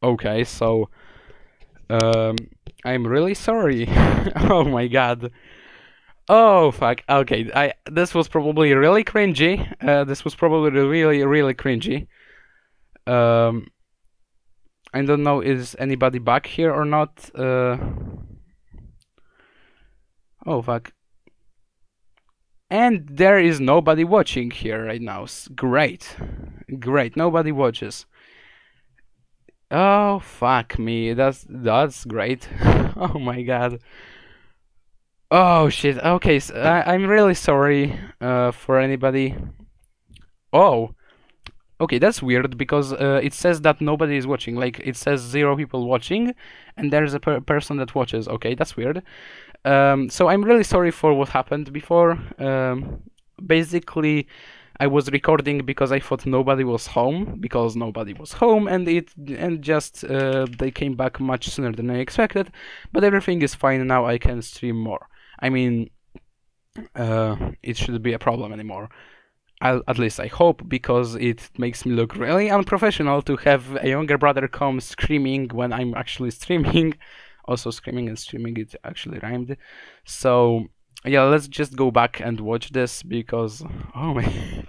Okay, so I'm really sorry. Oh my god. Oh fuck. Okay, I this was probably really cringy. This was probably really cringy. Um, I don't know is anybody back here or not. Oh fuck. And there is nobody watching here right now. Great. Great. Nobody watches. Oh fuck me. That's great. Oh my god. Oh shit. Okay, so I'm really sorry for anybody. Oh, okay, that's weird because it says that nobody is watching. Like it says 0 people watching, and there's a person that watches. Okay, that's weird. So I'm really sorry for what happened before. Basically, I was recording because I thought nobody was home because nobody was home, and just they came back much sooner than I expected. But everything is fine now. I can stream more. I mean, it shouldn't be a problem anymore. At least I hope, because it makes me look really unprofessional to have a younger brother come screaming when I'm actually streaming. Also, screaming and streaming, it actually rhymed. So, yeah, let's just go back and watch this because, oh my.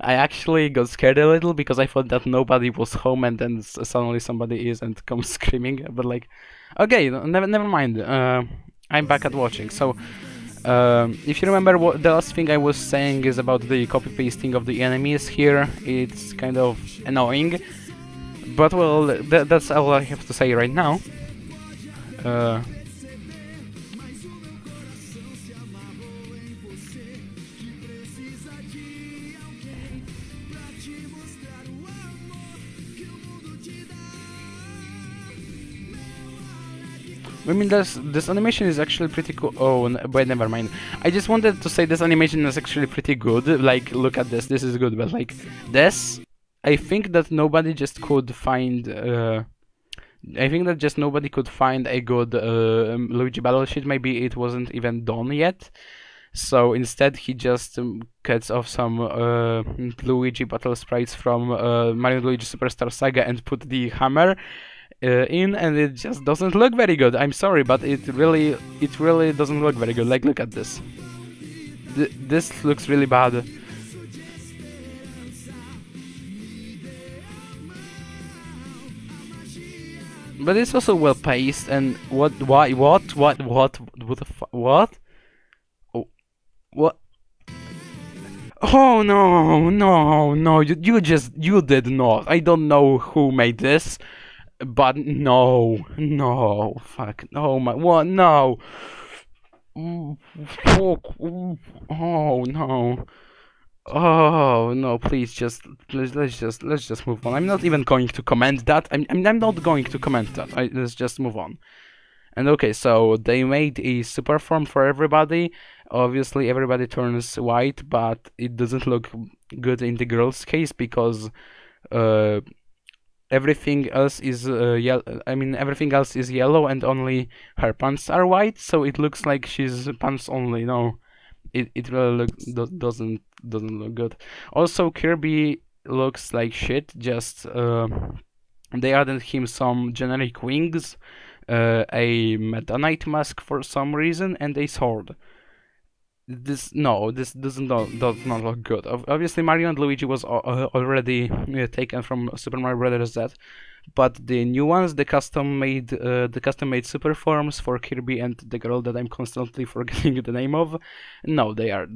I actually got scared a little because I thought that nobody was home and then suddenly somebody is and comes screaming. But, like, okay, never mind. I'm back at watching. So, if you remember, what the last thing I was saying is about the copy pasting of the enemies here. It's kind of annoying, but well, that's all I have to say right now. Uh, I mean, this animation is actually pretty cool. Oh, but never mind. I just wanted to say this animation is actually pretty good. Like, look at this. This is good, but like this, I think that nobody just could find. I think that just nobody could find a good Luigi battle sheet. Maybe it wasn't even done yet. So instead, he just cuts off some Luigi battle sprites from Mario Luigi Superstar Saga and put the hammer in, and it just doesn't look very good. I'm sorry, but it really doesn't look very good. Like, look at this. This looks really bad. But it's also well paced. And what? Why? What? The what? Oh, what? Oh no, no, no! You did not. I don't know who made this. But no, no, fuck, oh my, what, no, fuck, oh no, oh no, please just, let's just move on. I'm not even going to comment that. I'm not going to comment that. Let's just move on. And okay, so they made a super form for everybody. Obviously, everybody turns white, but it doesn't look good in the girl's case because everything else is yellow. I mean, everything else is yellow, and only her pants are white. So it looks like she's pants only. No, it really doesn't look good. Also, Kirby looks like shit. Just they added him some generic wings, a Meta Knight mask for some reason, and a sword. This does not look good. Obviously, Mario and Luigi was already taken from Super Mario Bros. Z, but the new ones, the custom made super forms for Kirby and the girl that I'm constantly forgetting the name of. No, they are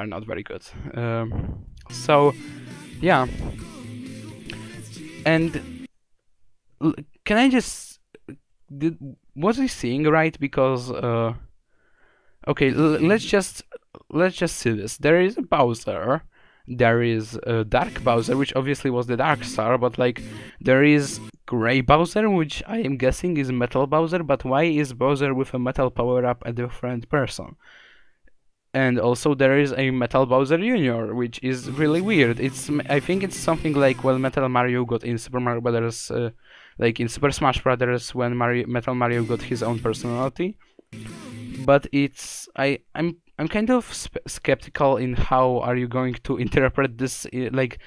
not very good. So, yeah. And can I just was I seeing right? Because okay, let's just see this. There is a Bowser, there is a Dark Bowser, which obviously was the Dark Star, but like there is Grey Bowser, which I am guessing is Metal Bowser. But why is Bowser with a metal power up a different person? And also there is a Metal Bowser Jr., which is really weird. I think it's something like what Metal Mario got in Super Mario Brothers, like in Super Smash Brothers when Metal Mario got his own personality. But I'm kind of skeptical in how are you going to interpret this, like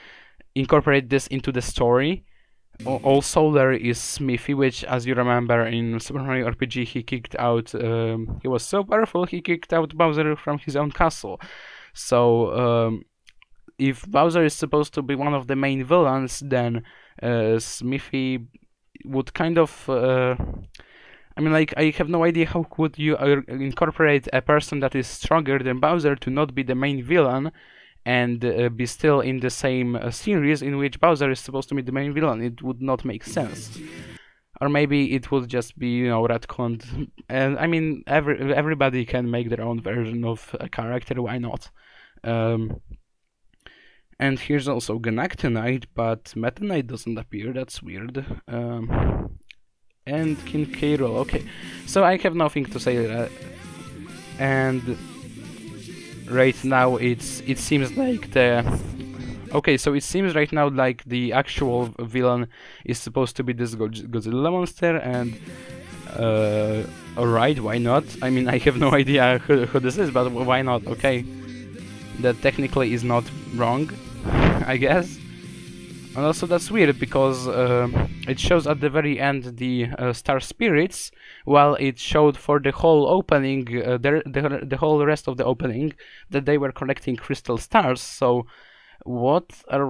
incorporate this into the story. Also, there is Smithy, which, as you remember, in Super Mario RPG, he kicked out. He was so powerful, he kicked out Bowser from his own castle. So, if Bowser is supposed to be one of the main villains, then Smithy would kind of. I mean, like, I have no idea how could you incorporate a person that is stronger than Bowser to not be the main villain and be still in the same series in which Bowser is supposed to be the main villain. It would not make sense. Or maybe it would just be, retconned. And I mean, everybody can make their own version of a character. Why not? And here's also Ganactonite, but Meta Knight doesn't appear. That's weird. And King K. Rool. Okay, so I have nothing to say. And right now it seems like so it seems right now like the actual villain is supposed to be this Godzilla monster, and alright, why not? I mean, I have no idea who this is, but why not? Okay, that technically is not wrong, I guess. And also that's weird because it shows at the very end the star spirits, while it showed for the whole opening, the whole rest of the opening, that they were collecting crystal stars. So what are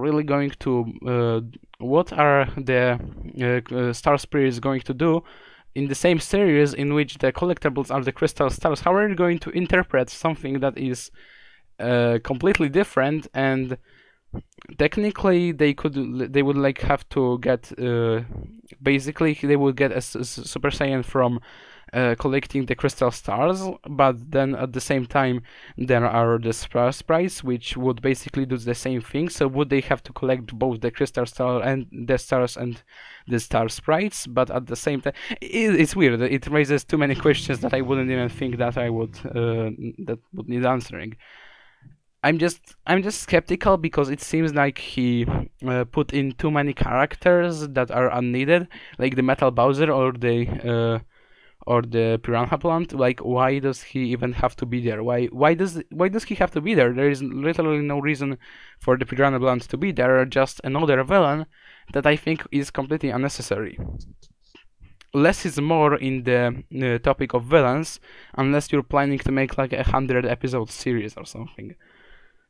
the star spirits going to do in the same series in which the collectibles are the crystal stars? How are you going to interpret something that is completely different? And technically they would like have to get basically they would get a Super Saiyan from collecting the crystal stars, but then at the same time there are the sprites which would basically do the same thing. So would they have to collect both the crystal star and the stars and the star sprites? But at the same time, it's weird. It raises too many questions that I wouldn't even think that I would that would need answering. I'm just skeptical because it seems like he put in too many characters that are unneeded, like the Metal Bowser or the Piranha Plant. Like, why does he even have to be there? Why does he have to be there? There is literally no reason for the Piranha Plant to be there. Just another villain that I think is completely unnecessary. Less is more in the topic of villains, unless you're planning to make like 100-episode series or something.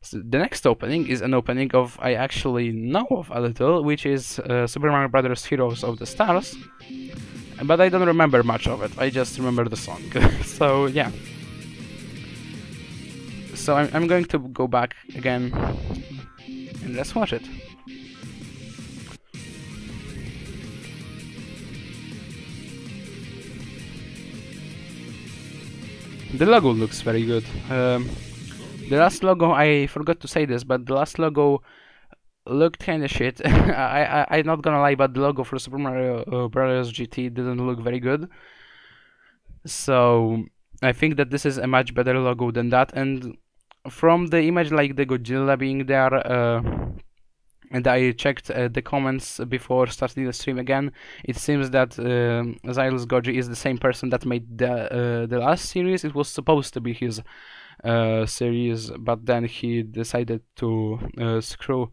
So the next opening is an opening of I actually know of a little, which is Super Mario Bros. Heroes of the Stars, but I don't remember much of it. I just remember the song. So yeah. So I'm going to go back again and let's watch it. The logo looks very good. The last logo, I forgot to say this, but the last logo looked kinda shit. I'm not gonna lie, but the logo for Super Mario Bros. GT didn't look very good. So I think that this is a much better logo than that. And from the image, like the Godzilla being there, and I checked the comments before starting the stream again, it seems that Xylus Goji is the same person that made the last series. It was supposed to be his series, but then he decided to to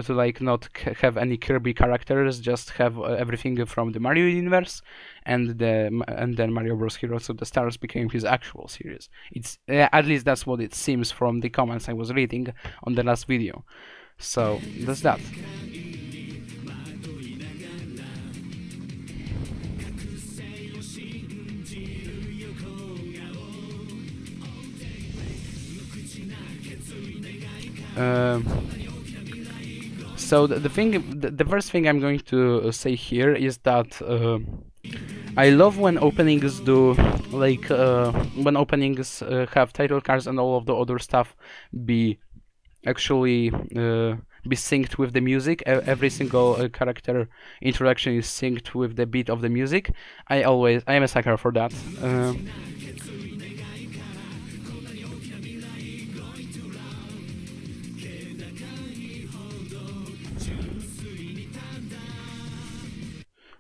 like not have any Kirby characters, just have everything from the Mario universe, and then Mario Bros. Heroes of the Stars became his actual series. It's at least that's what it seems from the comments I was reading on the last video. So that's that. So the first thing I'm going to say here is that I love when openings do like when openings have title cards and all of the other stuff be actually be synced with the music. Every single character introduction is synced with the beat of the music. I am a sucker for that.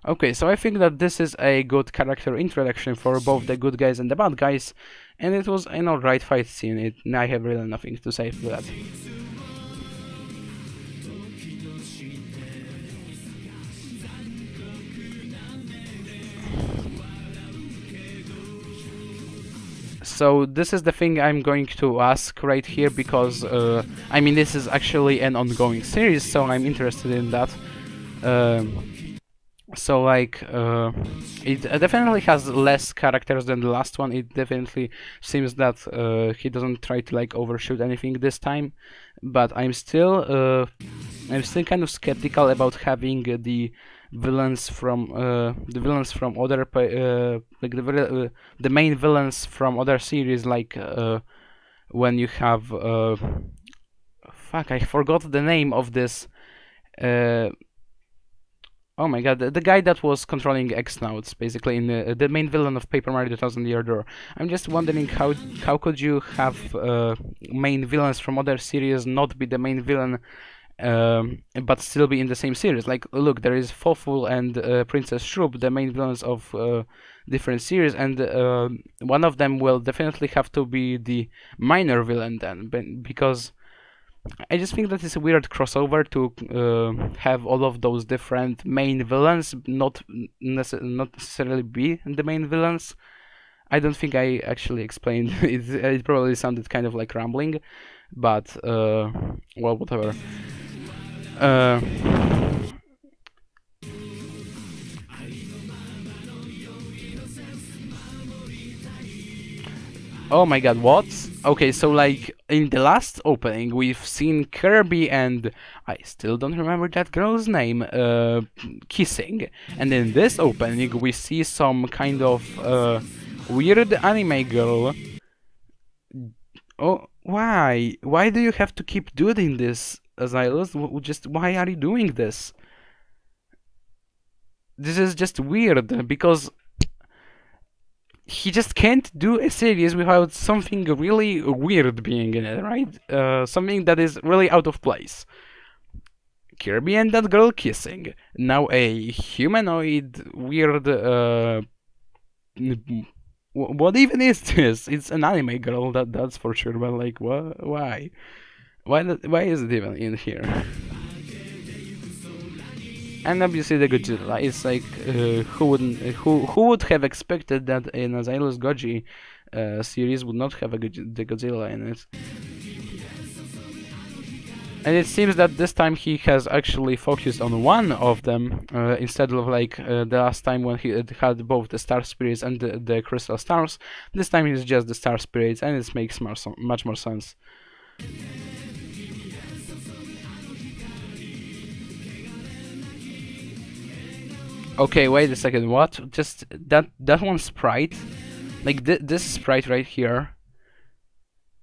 Okay, so I think that this is a good character introduction for both the good guys and the bad guys, and it was an alright fight scene. I have really nothing to say for that. So this is the thing I'm going to ask right here, because I mean, this is actually an ongoing series, so I'm interested in that. So like, it definitely has less characters than the last one. It definitely seems that he doesn't try to like overshoot anything this time, but I'm still kind of skeptical about having the villains from other like the main villains from other series, like when you have fuck, I forgot the name of this. Oh my god, the guy that was controlling X-Nauts, basically, in the main villain of Paper Mario 2000 Year Door. I'm just wondering how could you have main villains from other series not be the main villain, but still be in the same series? Like, look, there is Fawful and Princess Shroop, the main villains of different series, and one of them will definitely have to be the minor villain then, because I just think that it's a weird crossover to have all of those different main villains not necessarily be the main villains. I don't think I actually explained it. It probably sounded kind of like rambling, but well, whatever. Oh my god, what? Okay, so like in the last opening we've seen Kirby and I still don't remember that girl's name kissing, and in this opening we see some kind of weird anime girl. Oh, why? Why do you have to keep doing this, Azylus? Just why are you doing this? This is just weird, because he just can't do a series without something really weird being in it, right? Something that is really out of place. Kirby and that girl kissing. Now a humanoid weird. What even is this? It's an anime girl, that's for sure. But like, what? Why? Why is it even in here? And obviously the Godzilla is like, who would have expected that an Azylus Goji series would not have the Godzilla in it? And it seems that this time he has actually focused on one of them instead of like the last time when he had both the Star Spirits and the Crystal Stars. This time it's just the Star Spirits, and it makes much more sense. Okay, wait a second, what? Just that one sprite? Like this sprite right here.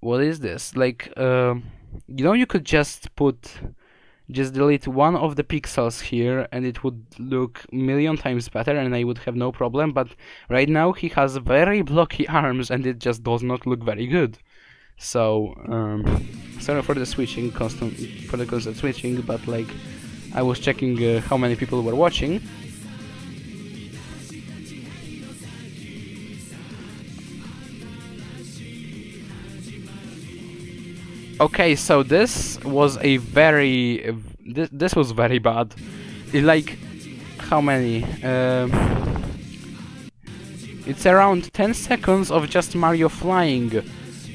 What is this? Like, you know, you could just delete one of the pixels here and it would look a million times better and I would have no problem, but right now he has very blocky arms and it just does not look very good. So, sorry for the constant switching, but like, I was checking how many people were watching. Okay, so this was a very this was very bad. Like, how many? It's around 10 seconds of just Mario flying,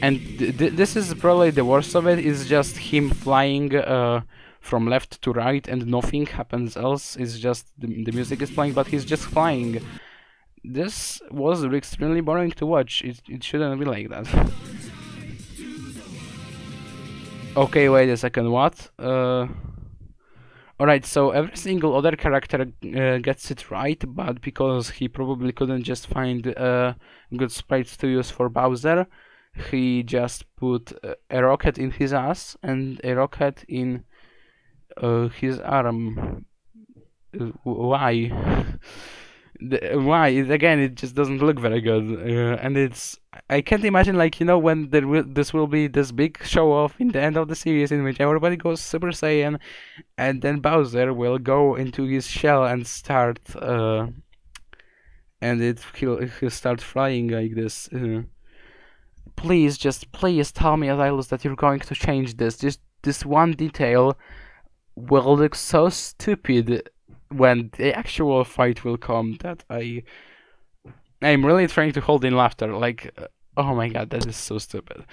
and this is probably the worst of it. Is just him flying from left to right, and nothing happens else. It's just the music is playing, but he's just flying. This was extremely boring to watch. It shouldn't be like that. Okay, wait a second, what? Alright, so every single other character gets it right, but because he probably couldn't just find good sprites to use for Bowser, he just put a rocket in his ass and a rocket in his arm. Why? Why? Again, it just doesn't look very good, and I can't imagine, like, you know, when this will be this big show off in the end of the series in which everybody goes Super Saiyan, and then Bowser will go into his shell and start, and he'll start flying like this. Please, just please tell me, Azylus, that you're going to change this. Just this one detail will look so stupid when the actual fight will come that I'm really trying to hold in laughter. Like, Oh my god, that is so stupid.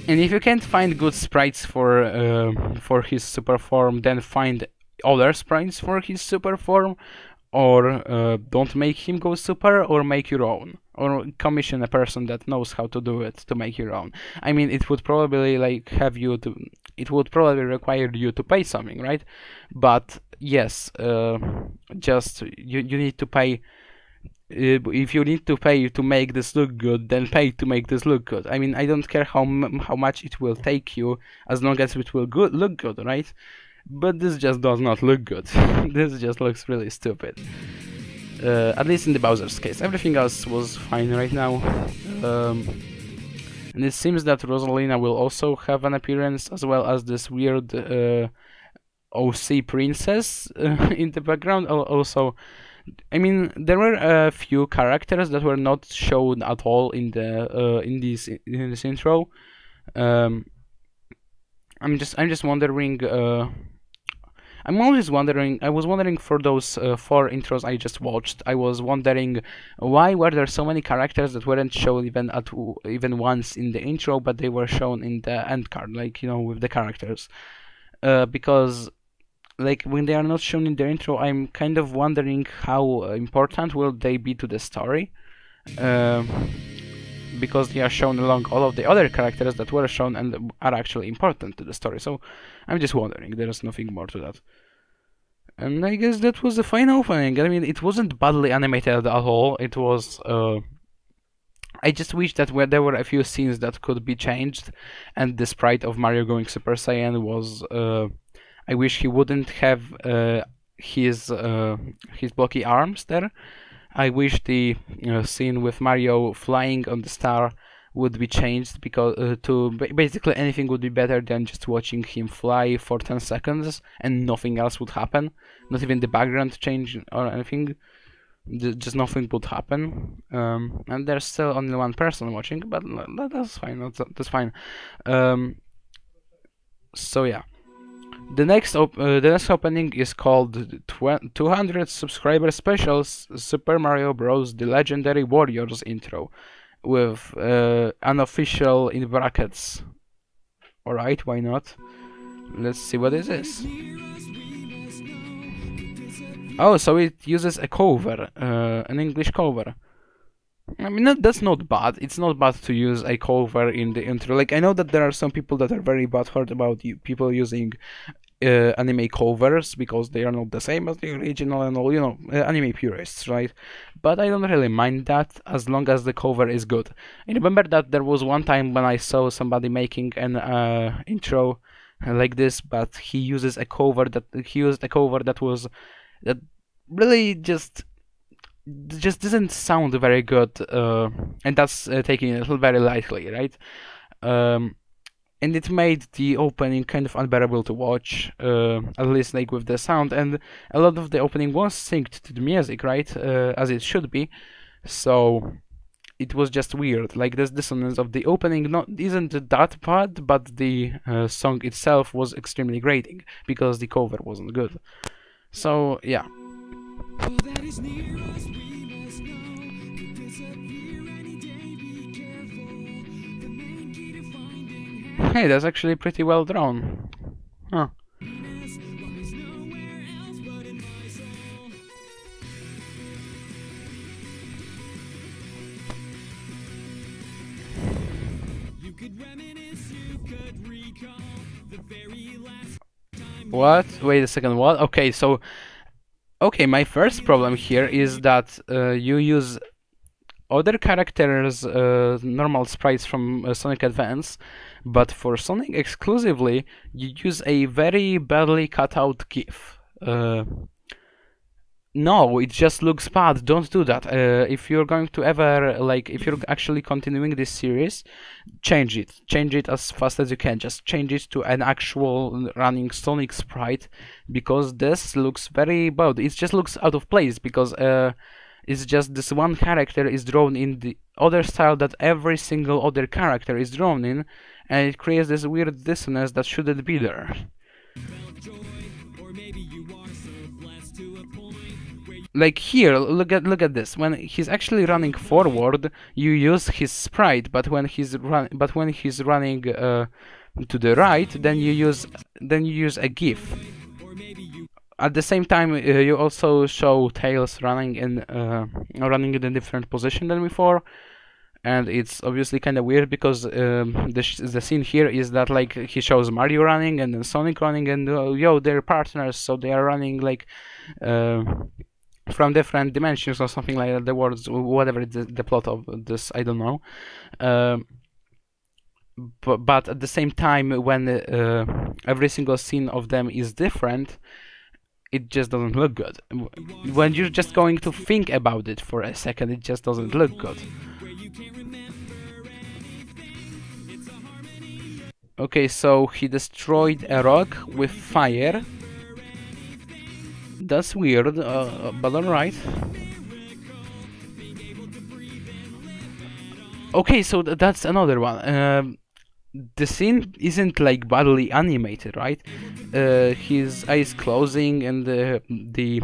And if you can't find good sprites for his super form, then find other sprites for his super form, or don't make him go super, or make your own, or commission a person that knows how to do it to make your own. I mean, it would probably it would probably require you to pay something, right? But yes, just you need to pay. If you need to pay to make this look good, then pay to make this look good. I mean, I don't care how much it will take you, as long as it will look good, right? But this just does not look good. This just looks really stupid. At least in the Bowser's case. Everything else was fine right now. And it seems that Rosalina will also have an appearance, as well as this weird OC princess in the background. Also, I mean, there were a few characters that were not shown at all in the in this intro. I'm just wondering. I'm always wondering. I was wondering for those 4 intros I just watched. I was wondering why were there so many characters that weren't shown even once in the intro, but they were shown in the end card, like, you know, with the characters. Because like when they are not shown in the intro, I'm kind of wondering how important will they be to the story, because they are shown along all of the other characters that were shown and are actually important to the story. So I'm just wondering. There's nothing more to that. And I guess that was the fine opening. I mean, it wasn't badly animated at all. It was. I just wish that there were a few scenes that could be changed, and the sprite of Mario going Super Saiyan was. I wish he wouldn't have his blocky arms there. I wish the scene with Mario flying on the star would be changed, because basically anything would be better than just watching him fly for 10 seconds and nothing else would happen. Not even the background change or anything. Just nothing would happen. And there's still only one person watching, but that's fine. That's fine. So yeah. The next opening is called 200 subscriber specials Super Mario Bros. The Legendary Warriors intro, with unofficial in brackets. Alright, why not? Let's see what this is. Oh, so it uses a cover, an English cover. I mean, that's not bad. It's not bad to use a cover in the intro. Like, I know that there are some people that are very butthurt about people using anime covers because they are not the same as the original and all, you know, anime purists, right? But I don't really mind that as long as the cover is good. I remember that there was one time when I saw somebody making an intro like this, but he used a cover that really just doesn't sound very good, and that's taking it very lightly, right? And it made the opening kind of unbearable to watch, at least like with the sound, and a lot of the opening was synced to the music, right? As it should be. So it was just weird. Like, this dissonance of the opening isn't that bad, but the song itself was extremely grating because the cover wasn't good. So yeah. Hey, that's actually pretty well drawn. Huh. What? Wait a second, what? Okay, so... Okay, my first problem here is that you use other characters' normal sprites from Sonic Advance, but for Sonic exclusively, you use a very badly cut out GIF. No, it just looks bad. Don't do that. If you're going to ever, like, if you're actually continuing this series, change it. Change it as fast as you can. Just change it to an actual running Sonic sprite, because this looks very bad. It just looks out of place, because it's just this one character is drawn in the other style that every single other character is drawn in, and it creates this weird dissonance that shouldn't be there. like here, look at this. When he's actually running forward, you use his sprite, but when he's running to the right, then you use a GIF. At the same time, you also show Tails running in a different position than before, and it's obviously kind of weird because the scene here is that like he shows Mario running and then Sonic running, and yo, they're partners, so they are running like from different dimensions or something like that. The words, whatever the plot of this, I don't know. But at the same time, when every single scene of them is different, it just doesn't look good. When you're just going to think about it for a second, it just doesn't look good. Okay, so he destroyed a rock with fire. That's weird, but alright. Okay, so that's another one. The scene isn't like badly animated, right? His eyes closing and the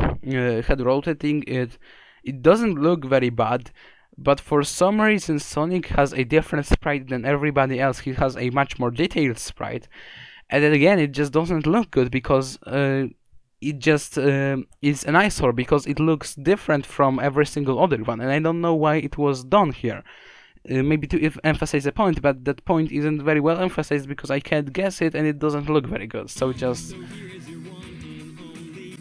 head rotating, it doesn't look very bad, but for some reason Sonic has a different sprite than everybody else. He has a much more detailed sprite, and then again it just doesn't look good because it just is an eyesore, because it looks different from every single other one, and I don't know why it was done here. Maybe to emphasize a point, but that point isn't very well emphasized because I can't guess it and it doesn't look very good. So just...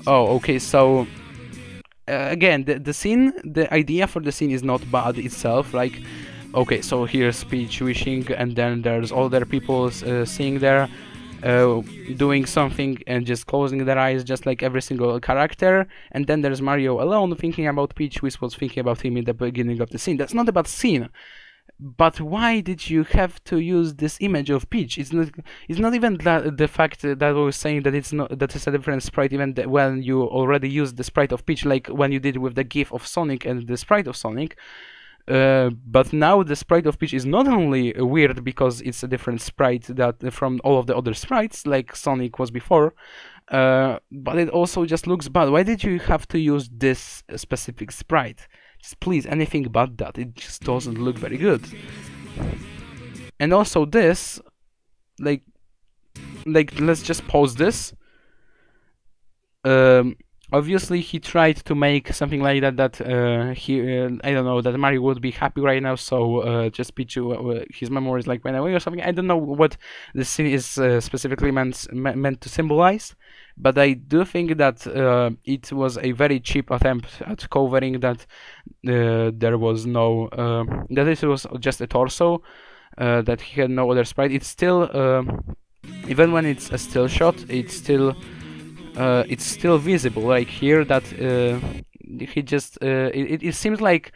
Oh, okay, so... again, the scene, the idea for the scene is not bad itself. Like, okay, so here's Peach wishing, and then there's all their people sitting there, doing something and just closing their eyes, just like every single character. And then there's Mario alone thinking about Peach, which was thinking about him in the beginning of the scene. That's not a bad scene. But why did you have to use this image of Peach? It's not even the fact that I was saying that it's a different sprite, even when you already used the sprite of Peach, like when you did with the GIF of Sonic and the sprite of Sonic. But now the sprite of Peach is not only weird because it's a different sprite that from all of the other sprites, like Sonic was before, but it also just looks bad. Why did you have to use this specific sprite? Just please, anything but that. It just doesn't look very good. And also this, like let's just pause this. Obviously he tried to make something like that I don't know, that Mario would be happy right now, so just Peach, his memories like went away or something. I don't know what the scene is specifically meant to symbolize, but I do think that it was a very cheap attempt at covering that there was no that this was just a torso, that he had no other sprite. It's still even when it's a still shot, it's still visible, like here, that he just it seems like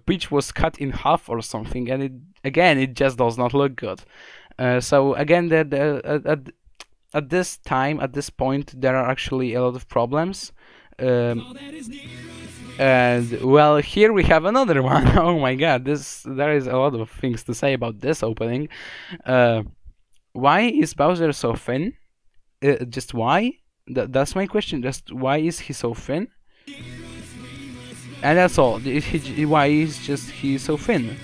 Peach was cut in half or something, and it just does not look good. So again, at this point there are actually a lot of problems, and well, here we have another one. Oh my god, there is a lot of things to say about this opening. Why is Bowser so thin? Just why? That's my question. Just why is he so thin? And that's all. Why is he so thin?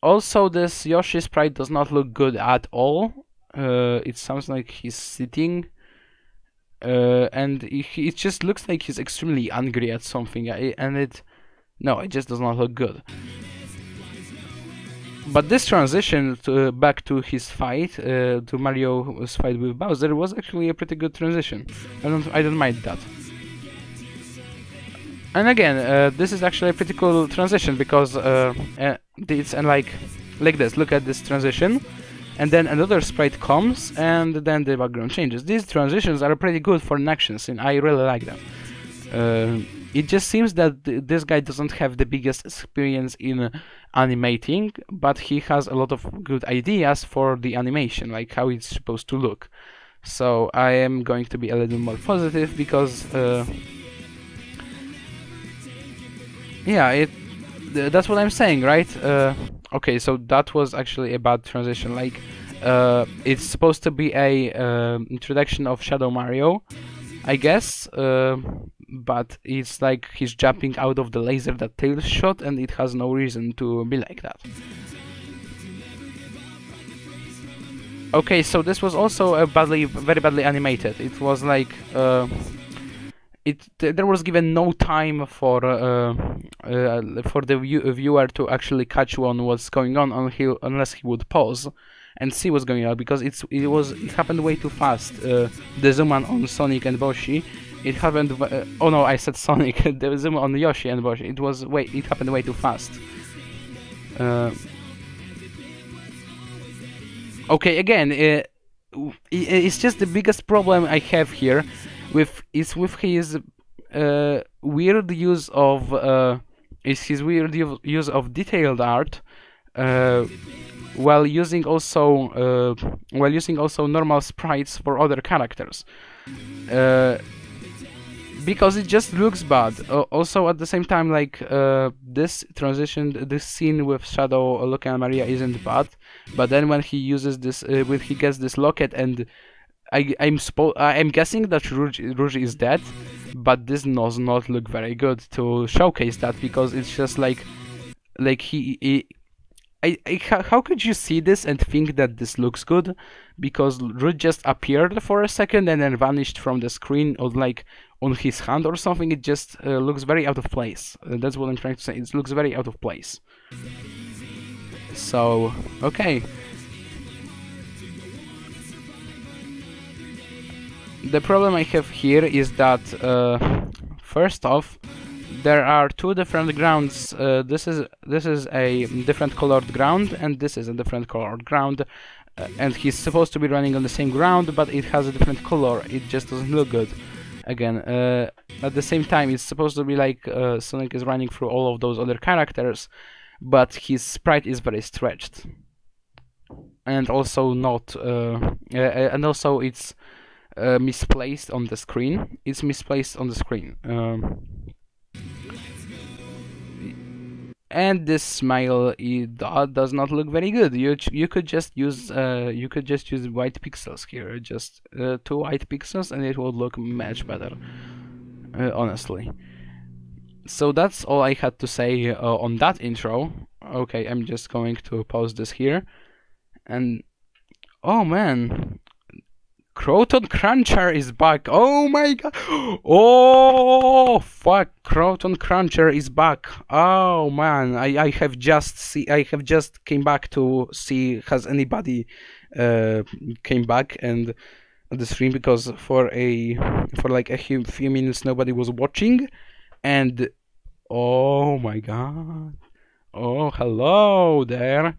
Also, this Yoshi sprite does not look good at all. It sounds like he's sitting, and it just looks like he's extremely angry at something. It just does not look good. But this transition back to his fight, to Mario's fight with Bowser, was actually a pretty good transition. I don't mind that. And again, this is actually a pretty cool transition because it's like this. Look at this transition, and then another sprite comes, and then the background changes. These transitions are pretty good for an action scene. I really like them. It just seems that this guy doesn't have the biggest experience in animating, but he has a lot of good ideas for the animation, like how it's supposed to look. So I am going to be a little more positive because yeah, that's what I'm saying, right? Okay, so that was actually a bad transition. Like it's supposed to be a introduction of Shadow Mario, I guess, but it's like he's jumping out of the laser that Tails shot, and it has no reason to be like that. Okay, so this was also a very badly animated. It was like there was given no time for the viewer to actually catch on what's going on unless he would pause and see what's going on, because it happened way too fast. The zoom on Sonic and Boshi, it happened. Oh no, I said Sonic. The zoom on Yoshi and Boshi. It happened way too fast. Okay, again, it's just the biggest problem I have here with his weird use of detailed art, while using also normal sprites for other characters. Because it just looks bad. Also, at the same time, like this scene with Shadow looking at Maria isn't bad, but then when he uses this, when he gets this locket, and I'm guessing that Rouge is dead, but this does not look very good to showcase that, because it's just like how could you see this and think that this looks good? Because Rouge just appeared for a second and then vanished from the screen, or like on his hand or something. It just looks very out of place. That's what I'm trying to say. It looks very out of place. So, okay. The problem I have here is that, first off, there are two different grounds. This is a different colored ground, and this is a different colored ground. And he's supposed to be running on the same ground, but it has a different color. It just doesn't look good. Again, at the same time, it's supposed to be like Sonic is running through all of those other characters, but his sprite is very stretched, and also not, and also it's misplaced on the screen. It's misplaced on the screen. And this smile, does not look very good. You could just use white pixels here, just 2 white pixels, and it would look much better, honestly. So that's all I had to say on that intro. Okay, I'm just going to pause this here, and oh man, Croton Cruncher is back. Oh my god. Oh fuck, Croton Cruncher is back. Oh man, I have just came back to see has anybody came back and the stream, because for like a few minutes nobody was watching, and oh my god. Oh, hello there.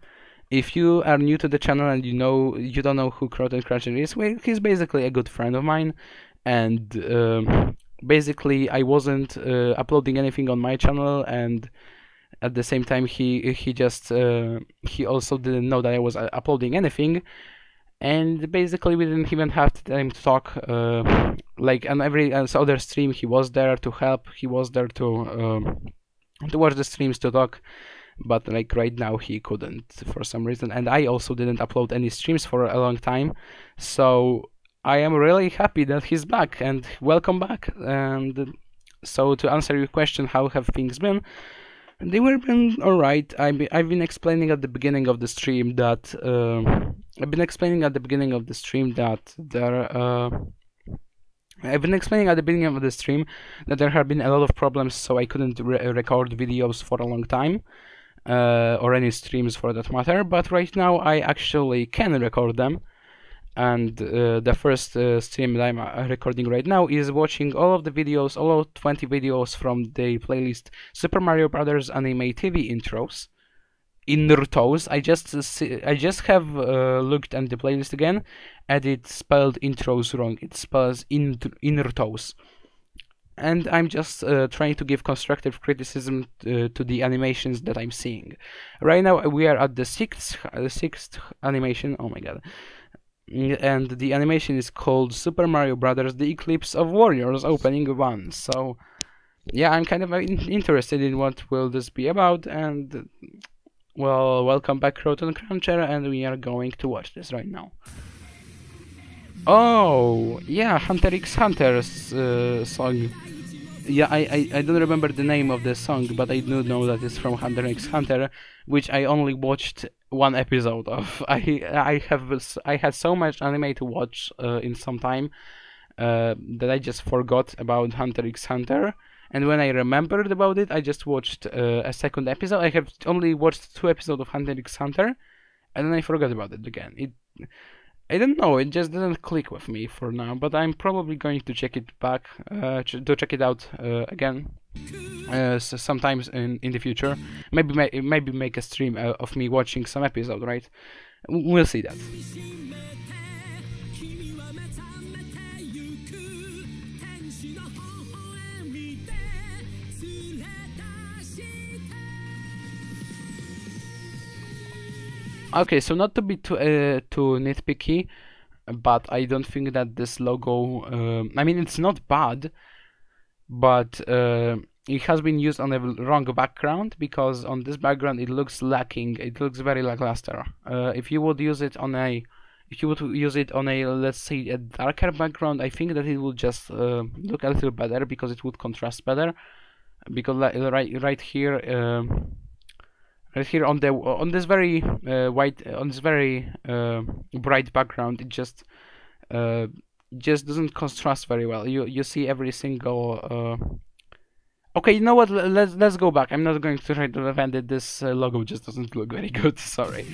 If you are new to the channel and you don't know who Croton Cruncher is, well, he's basically a good friend of mine, and basically I wasn't uploading anything on my channel, and at the same time he also didn't know that I was uploading anything, and basically we didn't even have time to talk. Like on every other stream he was there to help, he was there to watch the streams, to talk. But like right now he couldn't for some reason, and I also didn't upload any streams for a long time, so I am really happy that he's back, and welcome back. And so to answer your question, how have things been? They were been alright. I've been explaining at the beginning of the stream that I've been explaining at the beginning of the stream that there have been a lot of problems, so I couldn't record videos for a long time. Or any streams for that matter, but right now I actually can record them, and the first stream that I'm recording right now is watching all of the videos, all of 20 videos from the playlist Super Mario Bros. Anime TV Intros. INTROS. I just have looked at the playlist again, and it spelled intros wrong. It spells INTROS. And I'm just trying to give constructive criticism to the animations that I'm seeing. Right now we are at the sixth animation. Oh my god! And the animation is called Super Mario Bros. The Eclipse of Warriors Opening 1. So yeah, I'm kind of interested in what will this be about. And well, welcome back, Croton Cruncher, and we are going to watch this right now. Oh, yeah, Hunter x Hunter's song. Yeah, I don't remember the name of the song, but I do know that it's from Hunter x Hunter, which I only watched one episode of. I had so much anime to watch in some time that I just forgot about Hunter x Hunter. And when I remembered about it, I just watched a second episode. I have only watched 2 episodes of Hunter x Hunter, and then I forgot about it again. I don't know, it just didn't click with me for now, but I'm probably going to check it back, to check it out again, sometimes in the future. Maybe make a stream of me watching some episode, right? We'll see that. Okay, so not to be too nitpicky, but I don't think that this logo. I mean, it's not bad, but it has been used on a wrong background, because on this background it looks lacking. It looks very lackluster. If you would use it on a, let's say a darker background, I think that it would just look a little better, because it would contrast better. Because right here. Right here on this very bright background, it just doesn't contrast very well. You see every single. Okay, you know what? Let's go back. I'm not going to try to defend it. This logo just doesn't look very good. Sorry.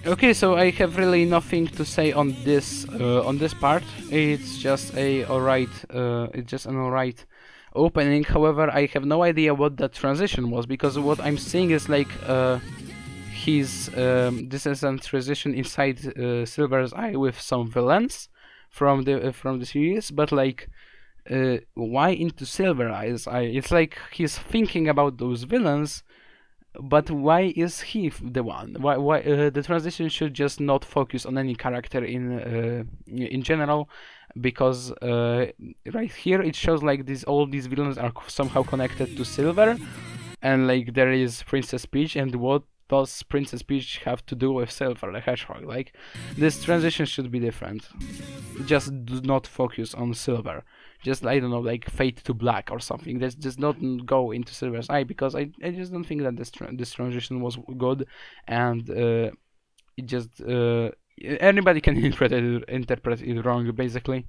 Okay, so I have really nothing to say on this part. It's just an alright opening. However, I have no idea what that transition was, because what I'm seeing is like this is a transition inside Silver's eye with some villains from the series, but like why into Silver Eye's eye? It's like he's thinking about those villains. But why is he the one? Why the transition should just not focus on any character in general, because right here it shows like all these villains are somehow connected to Silver, and like there is Princess Peach, and what does Princess Peach have to do with Silver the Hedgehog? Like, this transition should be different. Just do not focus on Silver. Just, I don't know, like fade to black or something. Just not go into Silver's eye, because I just don't think that this transition was good, and it just anybody can interpret it wrong, basically.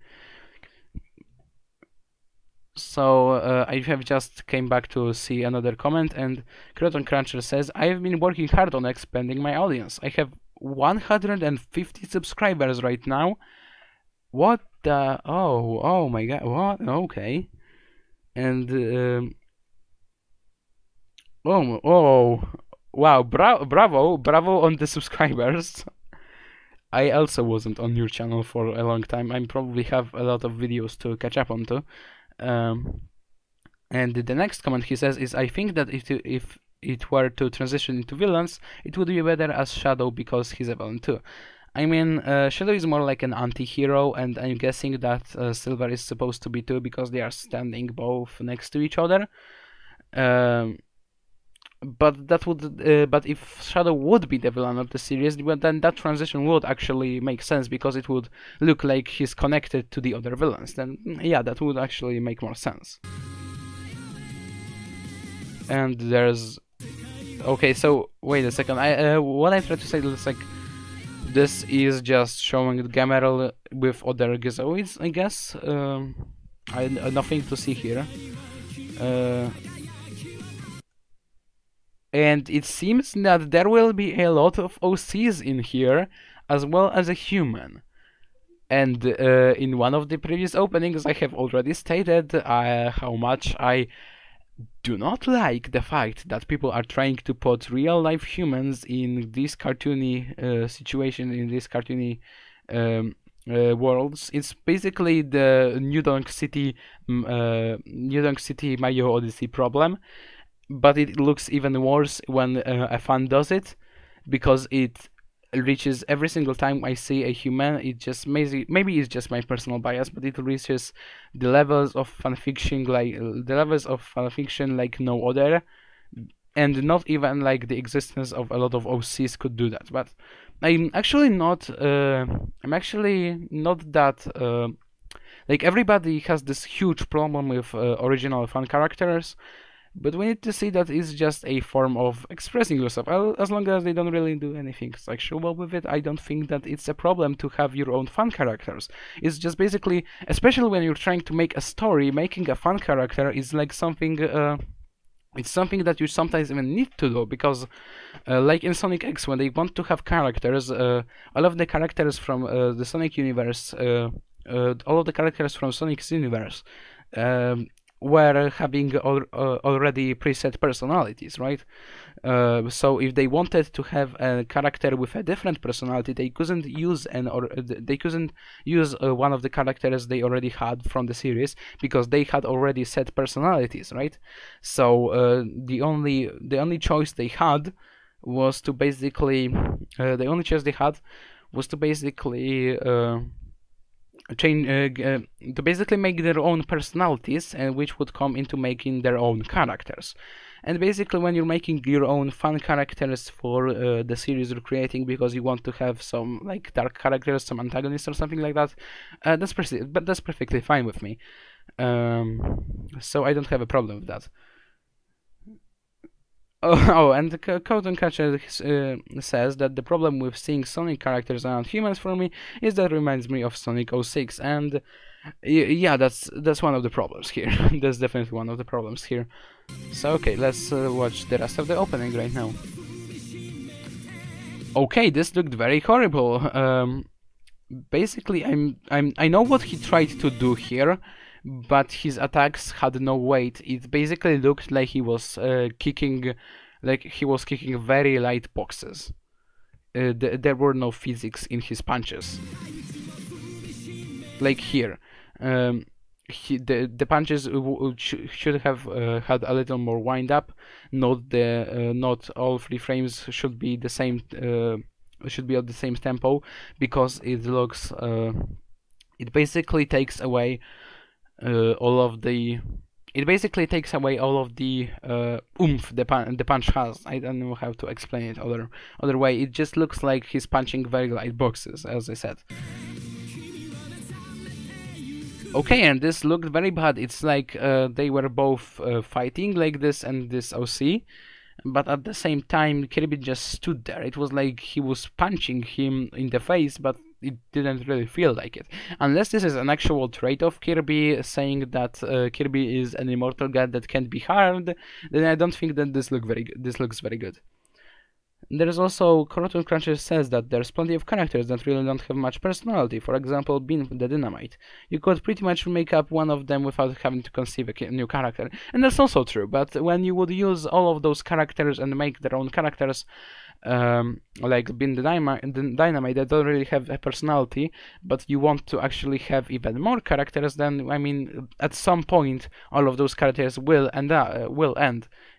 So I have just came back to see another comment, and Croton Cruncher says, I've been working hard on expanding my audience. I have 150 subscribers right now. What the? Oh my god, what? Okay. And wow, bravo on the subscribers. I also wasn't on your channel for a long time. I probably have a lot of videos to catch up on too. And the next comment he says is, I think that if it were to transition into villains, it would be better as Shadow, because he's a villain too. I mean, Shadow is more like an anti-hero, and I'm guessing that Silver is supposed to be too, because they are standing both next to each other. But that would, but if Shadow would be the villain of the series, then that transition would actually make sense, because it would look like he's connected to the other villains. Then, yeah, that would actually make more sense. And there's, okay, so wait a second. What I tried to say is like, this is just showing Gamerl with other Gizoids, I guess. Nothing to see here. And it seems that there will be a lot of OCs in here, as well as a human. And in one of the previous openings, I have already stated how much I do not like the fact that people are trying to put real-life humans in this cartoony situation, in this cartoony worlds. It's basically the New Donk City My Hero Odyssey problem. But it looks even worse when a fan does it, because it reaches every single time I see a human. It just maybe it's just my personal bias, but it reaches the levels of fanfiction like no other, and not even like the existence of a lot of OCs could do that. But I'm actually not. I'm actually not that. Like everybody has this huge problem with original fan characters, but we need to see that it's just a form of expressing yourself. As long as they don't really do anything sexual with it, I don't think that it's a problem to have your own fan characters. It's just basically, especially when you're trying to make a story, making a fan character is like something. It's something that you sometimes even need to do because, like in Sonic X, when they want to have characters, all of the characters from the Sonic universe, all of the characters from Sonic's universe, were having already preset personalities, right? So if they wanted to have a character with a different personality, they couldn't use one of the characters they already had from the series because they had already set personalities, right? So the only choice they had was to basically change to basically make their own personalities, and which would come into making their own characters. And basically, when you're making your own fun characters for the series you're creating because you want to have some like dark characters, some antagonists or something like that, that's perfectly fine with me. So I don't have a problem with that. And Cotton Catcher says that the problem with seeing Sonic characters around humans for me is that it reminds me of Sonic 06, and yeah, that's one of the problems here. That's definitely one of the problems here. So okay, let's watch the rest of the opening right now. Okay, this looked very horrible. Basically, I know what he tried to do here, but his attacks had no weight. It basically looked like he was kicking very light boxes. There were no physics in his punches. Like here, the punches should have had a little more wind up. Not all 3 frames should be the same. Should be at the same tempo because it looks. It basically takes away all of the. It basically takes away all of the oomph the punch has. I don't know how to explain it other way. It just looks like he's punching very light boxes, as I said. Okay, and this looked very bad. It's like they were both fighting like this and this OC, but at the same time Kirby just stood there. It was like he was punching him in the face, but it didn't really feel like it. Unless this is an actual trait of Kirby, saying that Kirby is an immortal god that can't be harmed, then I don't think that this looks very good. There's also Coroton Cruncher says that there's plenty of characters that really don't have much personality. For example, Bean the Dynamite. You could pretty much make up one of them without having to conceive a new character. And that's also true, but when you would use all of those characters and make their own characters, like Bean the Dynamite, that don't really have a personality, but you want to actually have even more characters, then, I mean, at some point, all of those characters will end.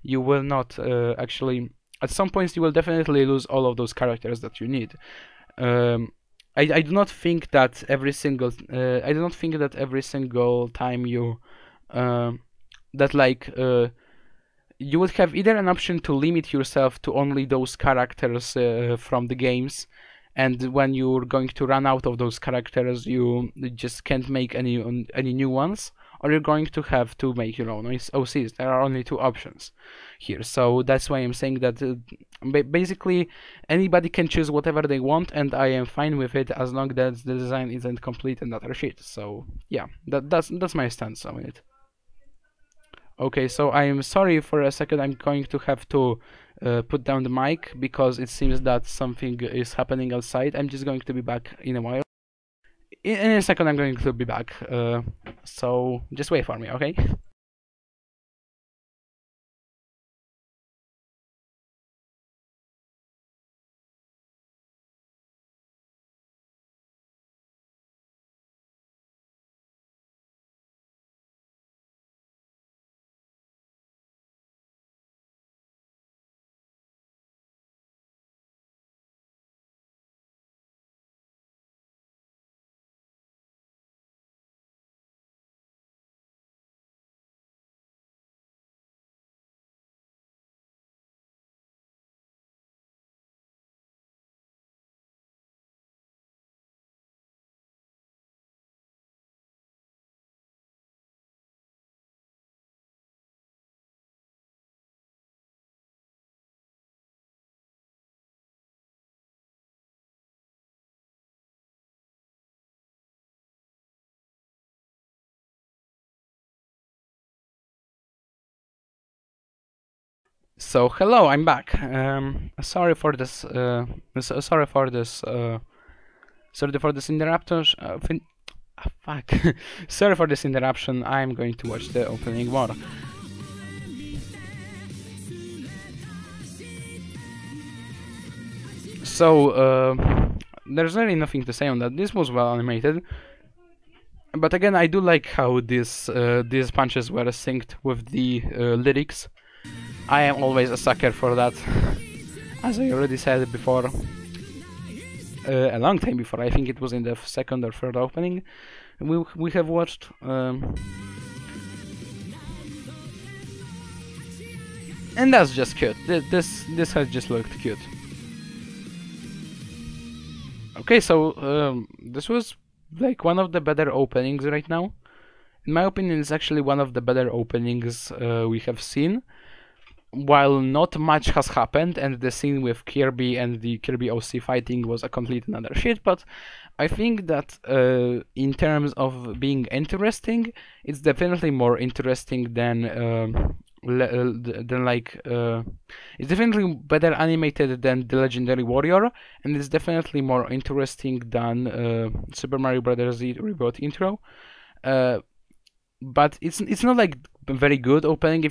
You will not actually... At some points, you will definitely lose all of those characters that you need. I do not think that every single time you you would have either an option to limit yourself to only those characters from the games, and when you're going to run out of those characters, you just can't make any new ones, or you're going to have to make your own OCs. There are only 2 options here, so that's why I'm saying that basically anybody can choose whatever they want, and I am fine with it as long as the design isn't complete and utter shit. So yeah, that's my stance on it. Okay, so I'm sorry for a second. I'm going to have to put down the mic because it seems that something is happening outside. I'm just going to be back in a while. In a second, I'm going to be back. So just wait for me, okay? So hello, I'm back. Sorry for this. Sorry for this. Sorry for this interruption. Fuck. Sorry for this interruption. I'm going to watch the opening more. So there's really nothing to say on that. This was well animated. But again, I do like how these punches were synced with the lyrics. I am always a sucker for that, as I already said before, a long time before. I think it was in the second or third opening we have watched. And that's just cute. This has just looked cute. Okay, so this was like one of the better openings right now. In my opinion, it's actually one of the better openings we have seen. While not much has happened, and the scene with Kirby and the Kirby OC fighting was a complete another shit, but I think that in terms of being interesting, it's definitely more interesting than it's definitely better animated than the Legendary Warrior, and it's definitely more interesting than Super Mario Bros. Z Reboot intro. But it's not like a very good opening.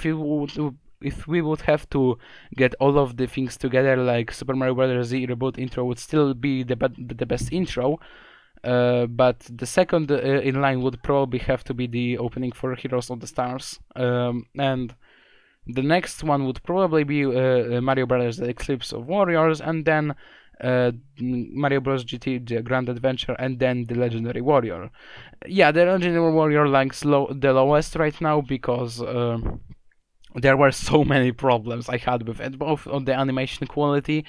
If we would have to get all of the things together, like Super Mario Bros. Z Reboot intro would still be the best intro. But the second in line would probably have to be the opening for Heroes of the Stars, and the next one would probably be Mario Bros. The Eclipse of Warriors, and then Mario Bros. GT The Grand Adventure, and then the Legendary Warrior. Yeah, the Legendary Warrior ranks the lowest right now because there were so many problems I had with it, both on the animation quality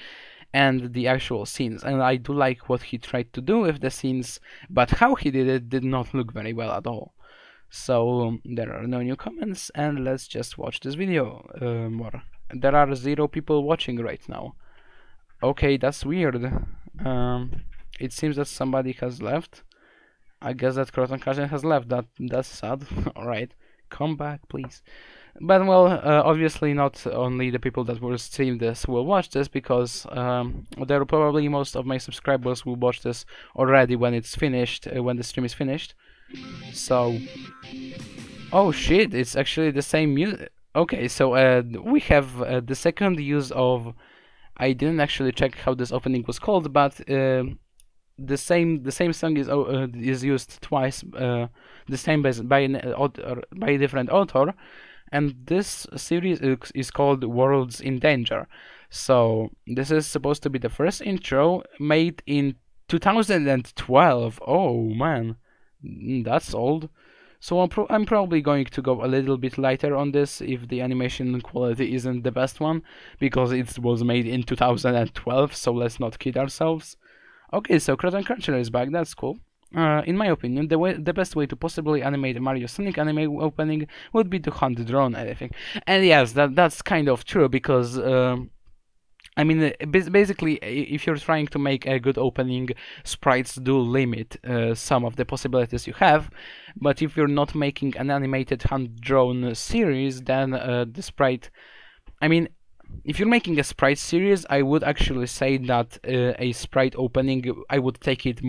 and the actual scenes. And I do like what he tried to do with the scenes, but how he did it did not look very well at all. So there are no new comments, and let's just watch this video more. There are 0 people watching right now. Okay, that's weird. It seems that somebody has left. I guess that Croton Cousin has left. That's sad. Alright, come back, please. But well, obviously not only the people that will stream this will watch this, because there are probably most of my subscribers will watch this already when it's finished, when the stream is finished. So, oh shit, it's actually the same music. Okay, so we have the second use of. I didn't actually check how this opening was called, but the same song is used twice. The same by a different author, and this series is called Worlds in Danger. So this is supposed to be the first intro made in 2012. Oh man. That's old. So I'm probably going to go a little bit lighter on this if the animation quality isn't the best one, because it was made in 2012, so let's not kid ourselves. Okay, so Croton Cruncher is back, that's cool. In my opinion, the best way to possibly animate a Mario Sonic anime opening would be to hunt the drone, I think. And yes, that's kind of true, because I mean, basically, if you're trying to make a good opening, sprites do limit some of the possibilities you have. But if you're not making an animated hand-drawn series, then the sprite... I mean, if you're making a sprite series, I would actually say that a sprite opening, I would take it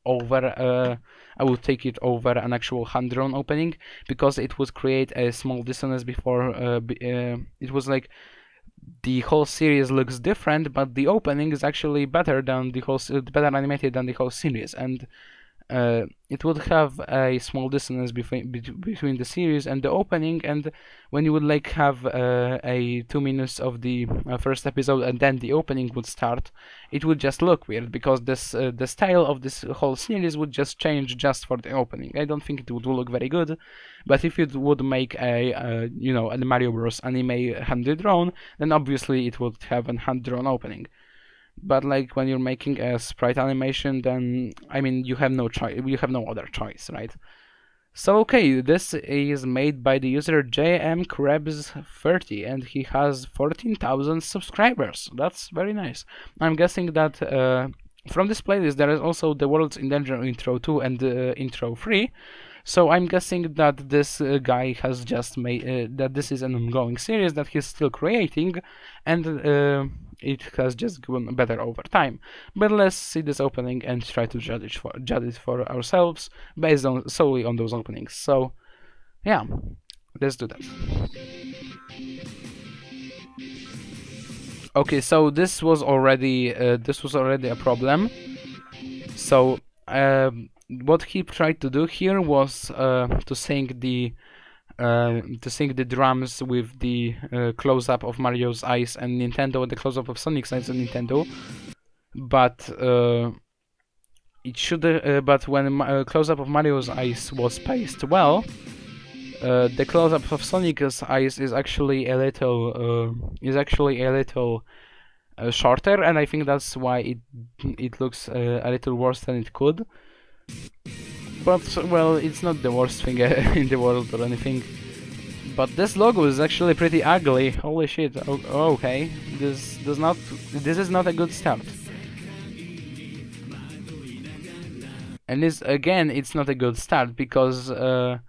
over an actual hand-drawn opening, because it would create a small dissonance before it was like... The whole series looks different, but the opening is actually better than better animated than the whole series, and it would have a small dissonance between the series and the opening. And when you would like have a 2 minutes of the first episode and then the opening would start, it would just look weird, because the style of this whole series would just change just for the opening. I don't think it would look very good. But if you would make a Mario Bros. Anime hand-drawn, then obviously it would have a hand-drawn opening. But like when you're making a sprite animation, then I mean you have no choice. You have no other choice, right? So okay, this is made by the user JMKrebs30, and he has 14,000 subscribers. That's very nice. I'm guessing that from this playlist there is also the Worlds in Danger intro 2 and intro 3. So I'm guessing that this guy has just made that this is an ongoing series that he's still creating, and it has just gotten better over time. But let's see this opening and try to judge it for ourselves based on solely on those openings. So yeah, let's do that. Okay, so this was already a problem. So what he tried to do here was to sync the drums with the close-up of Mario's eyes and Nintendo, and the close-up of Sonic's eyes and Nintendo. But but when close-up of Mario's eyes was paced well, the close-up of Sonic's eyes is actually a little shorter, and I think that's why it looks a little worse than it could. But well, it's not the worst thing in the world or anything. But this logo is actually pretty ugly. Holy shit! Okay, this is not a good start. And it's not a good start because and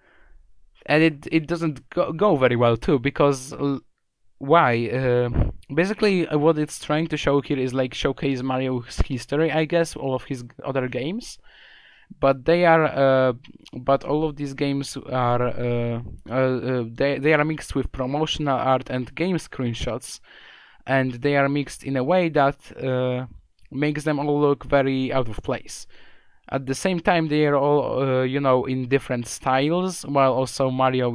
it doesn't go very well too, because why? Basically, what it's trying to show here is like showcase Mario's history, I guess, all of his other games. But but all of these games are they are mixed with promotional art and game screenshots, and they are mixed in a way that makes them all look very out of place. At the same time, they are all in different styles, while Mario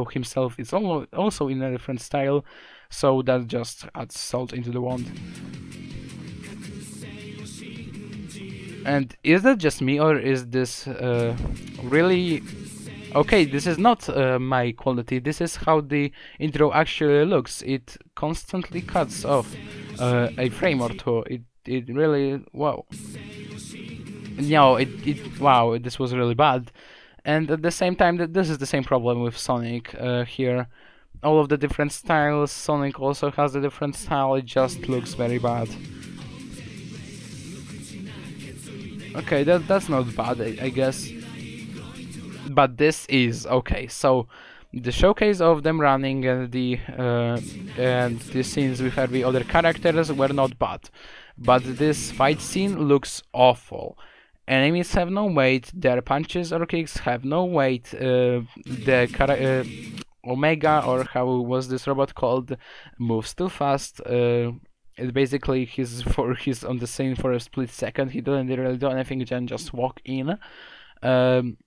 himself is also in a different style, so that just adds salt into the wound. And is that just me, or is this really... Okay, this is not my quality, this is how the intro actually looks. It constantly cuts off a frame or two. It really... wow. No, wow, this was really bad. And at the same time, this is the same problem with Sonic here. All of the different styles, Sonic also has a different style, it just looks very bad. Okay, that's not bad, I guess. But this is okay. So the showcase of them running and the scenes with every other characters were not bad, but this fight scene looks awful. Enemies have no weight, their punches or kicks have no weight. Omega, or how was this robot called, moves too fast. Basically, he's on the scene for a split second. He doesn't really do anything than just walk in. And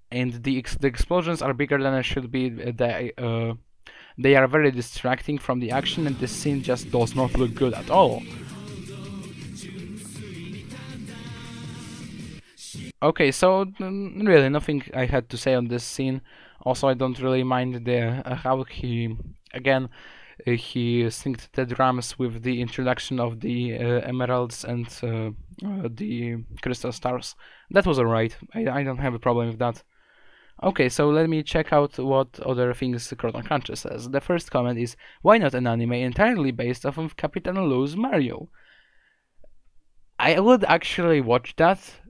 the explosions are bigger than they should be. They are very distracting from the action, and this scene just does not look good at all. Okay, so really nothing I had to say on this scene. Also, I don't really mind the how he synced the drums with the introduction of the emeralds and the crystal stars. That was alright. I don't have a problem with that. Okay, so let me check out what other things Croton Country says. The first comment is, why not an anime entirely based off of Captain Lou's Mario? I would actually watch that.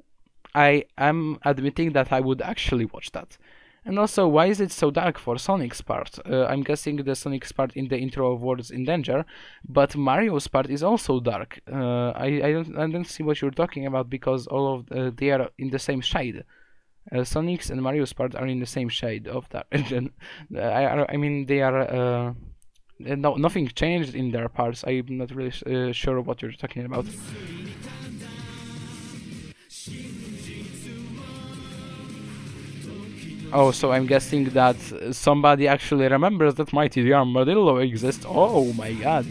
I am admitting that I would actually watch that. And also, why is it so dark for Sonic's part? I'm guessing the Sonic's part in the intro of World's in Danger, but Mario's part is also dark. I don't see what you're talking about, because all of they are in the same shade. Sonic's and Mario's part are in the same shade of dark. I mean, they are nothing changed in their parts. I'm not really sure what you're talking about. Oh, so I'm guessing that somebody actually remembers that Mighty Armadillo exists. Oh my god.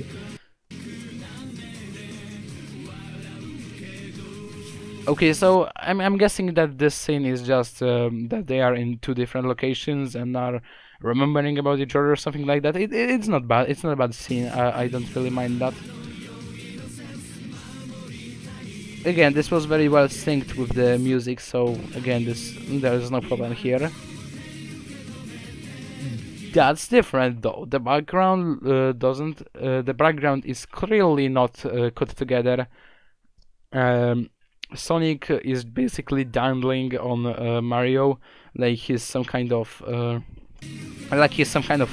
Okay, so I'm guessing that this scene is just that they are in two different locations and are remembering about each other or something like that. It's not bad. It's not a bad scene. I don't really mind that. Again, this was very well synced with the music, so again, there is no problem here. That's different though. The background the background is clearly not cut together. Sonic is basically dangling on Mario like he's some kind of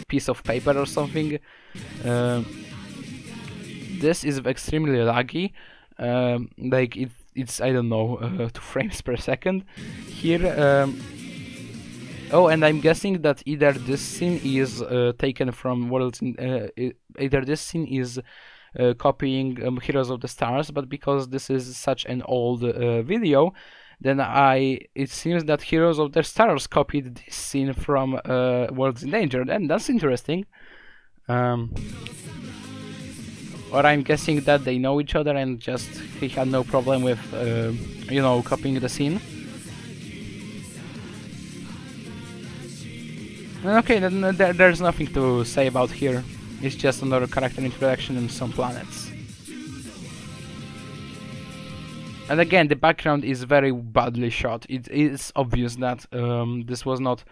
piece of paper or something. This is extremely laggy. Like it's I don't know 2 frames per second here. Oh, and I'm guessing that either this scene is taken from Worlds in, either this scene is copying Heroes of the Stars, but because this is such an old video, then it seems that Heroes of the Stars copied this scene from Worlds in Danger, and that's interesting. Or I'm guessing that they know each other and just he had no problem with, you know, copying the scene. Okay, then there's nothing to say about here. It's just another character introduction and some planets. And again, the background is very badly shot. It is obvious that this was not...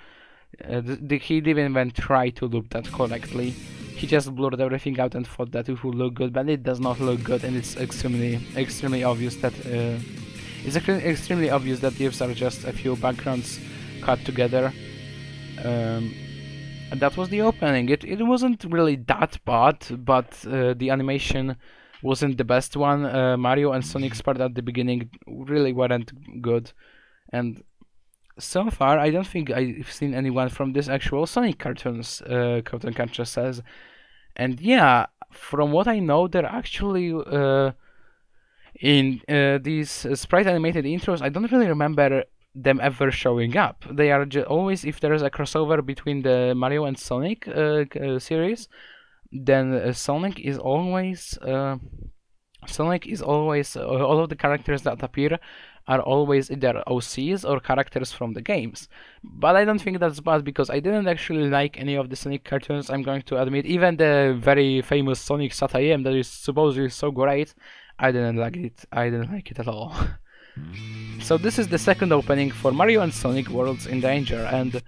he didn't even try to look that correctly. He just blurred everything out and thought that it would look good, but it does not look good, and it's extremely obvious that extremely obvious that these are just a few backgrounds cut together. And that was the opening. It wasn't really that bad, but the animation wasn't the best one. Mario and Sonic's part at the beginning really weren't good, and so far I don't think I've seen anyone from this actual Sonic cartoons. Cartoon Catcher says, and yeah, from what I know, they're actually in these sprite animated intros. I don't really remember them ever showing up. They are always, if there is a crossover between the Mario and Sonic series, then Sonic is always all of the characters that appear are always either OCs or characters from the games. But I don't think that's bad, because I didn't actually like any of the Sonic cartoons, I'm going to admit. Even the very famous Sonic Satayem that is supposedly so great, I didn't like it. I didn't like it at all. So this is the second opening for Mario and Sonic Worlds in Danger, and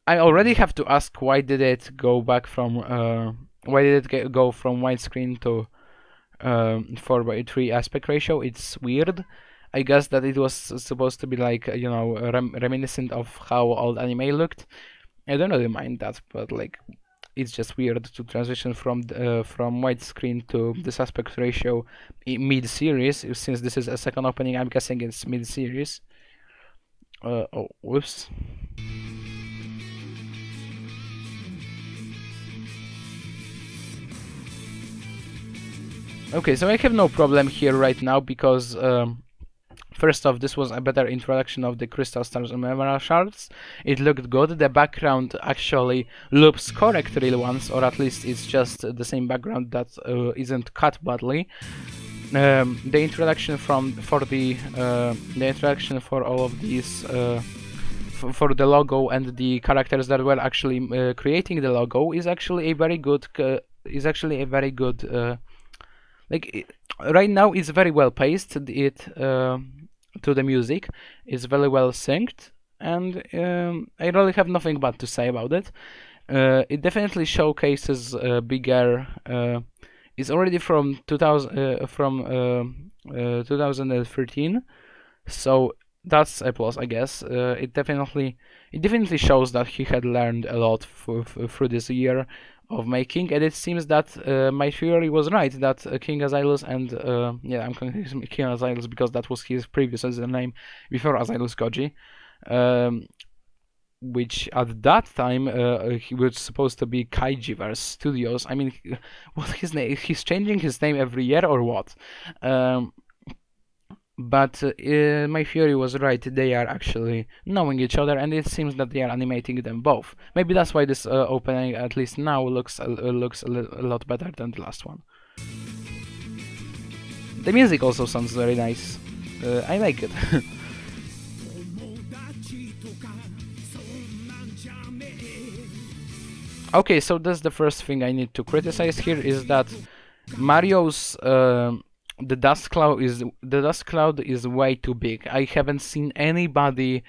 I already have to ask, why did it go back from go from widescreen to 4:3 aspect ratio? It's weird. I guess that it was supposed to be like, you know, reminiscent of how old anime looked. I don't really mind that, but like, it's just weird to transition from widescreen to this aspect ratio mid-series. Since this is a second opening, I'm guessing it's mid-series. Oh, whoops. Okay, so I have no problem here right now, because first off, this was a better introduction of the Crystal Stars and Emerald Shards. It looked good. The background actually loops correctly once, or at least it's just the same background that isn't cut badly. The introduction for all of these for the logo and the characters that were actually creating the logo is actually a very good right now it's very well paced. To the music is very well synced, and I really have nothing bad to say about it. It definitely showcases bigger. It's already from 2013, so that's a plus, I guess. It definitely shows that he had learned a lot through this year of making, and it seems that my theory was right, that King Azylus and yeah, I'm calling him King Azylus because that was his previous name before Azylus Koji, which at that time he was supposed to be Kaijiverse Studios. I mean, what's his name? He's changing his name every year or what? But my theory was right. They are actually knowing each other, and it seems that they are animating them both. Maybe that's why this opening, at least now, looks a lot better than the last one. The music also sounds very nice. I like it. Okay, so that's the first thing I need to criticize here, is that Mario's the dust cloud is way too big. I haven't seen anybody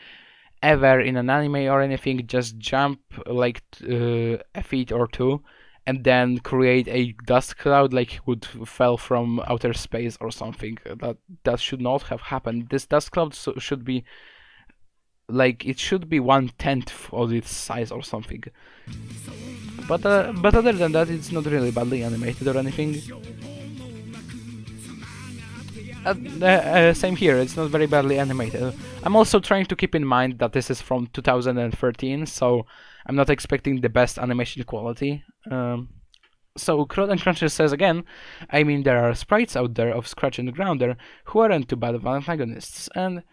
ever in an anime or anything just jump like a feet or two and then create a dust cloud like he would fell from outer space or something. That should not have happened. This dust cloud should be like, it should be 1/10 of its size or something. But other than that, it's not really badly animated or anything. Same here, it's not very badly animated. I'm also trying to keep in mind that this is from 2013, so I'm not expecting the best animation quality. So Crowd and Cruncher says again, I mean, there are sprites out there of Scratch and Grounder who aren't too bad of antagonists, and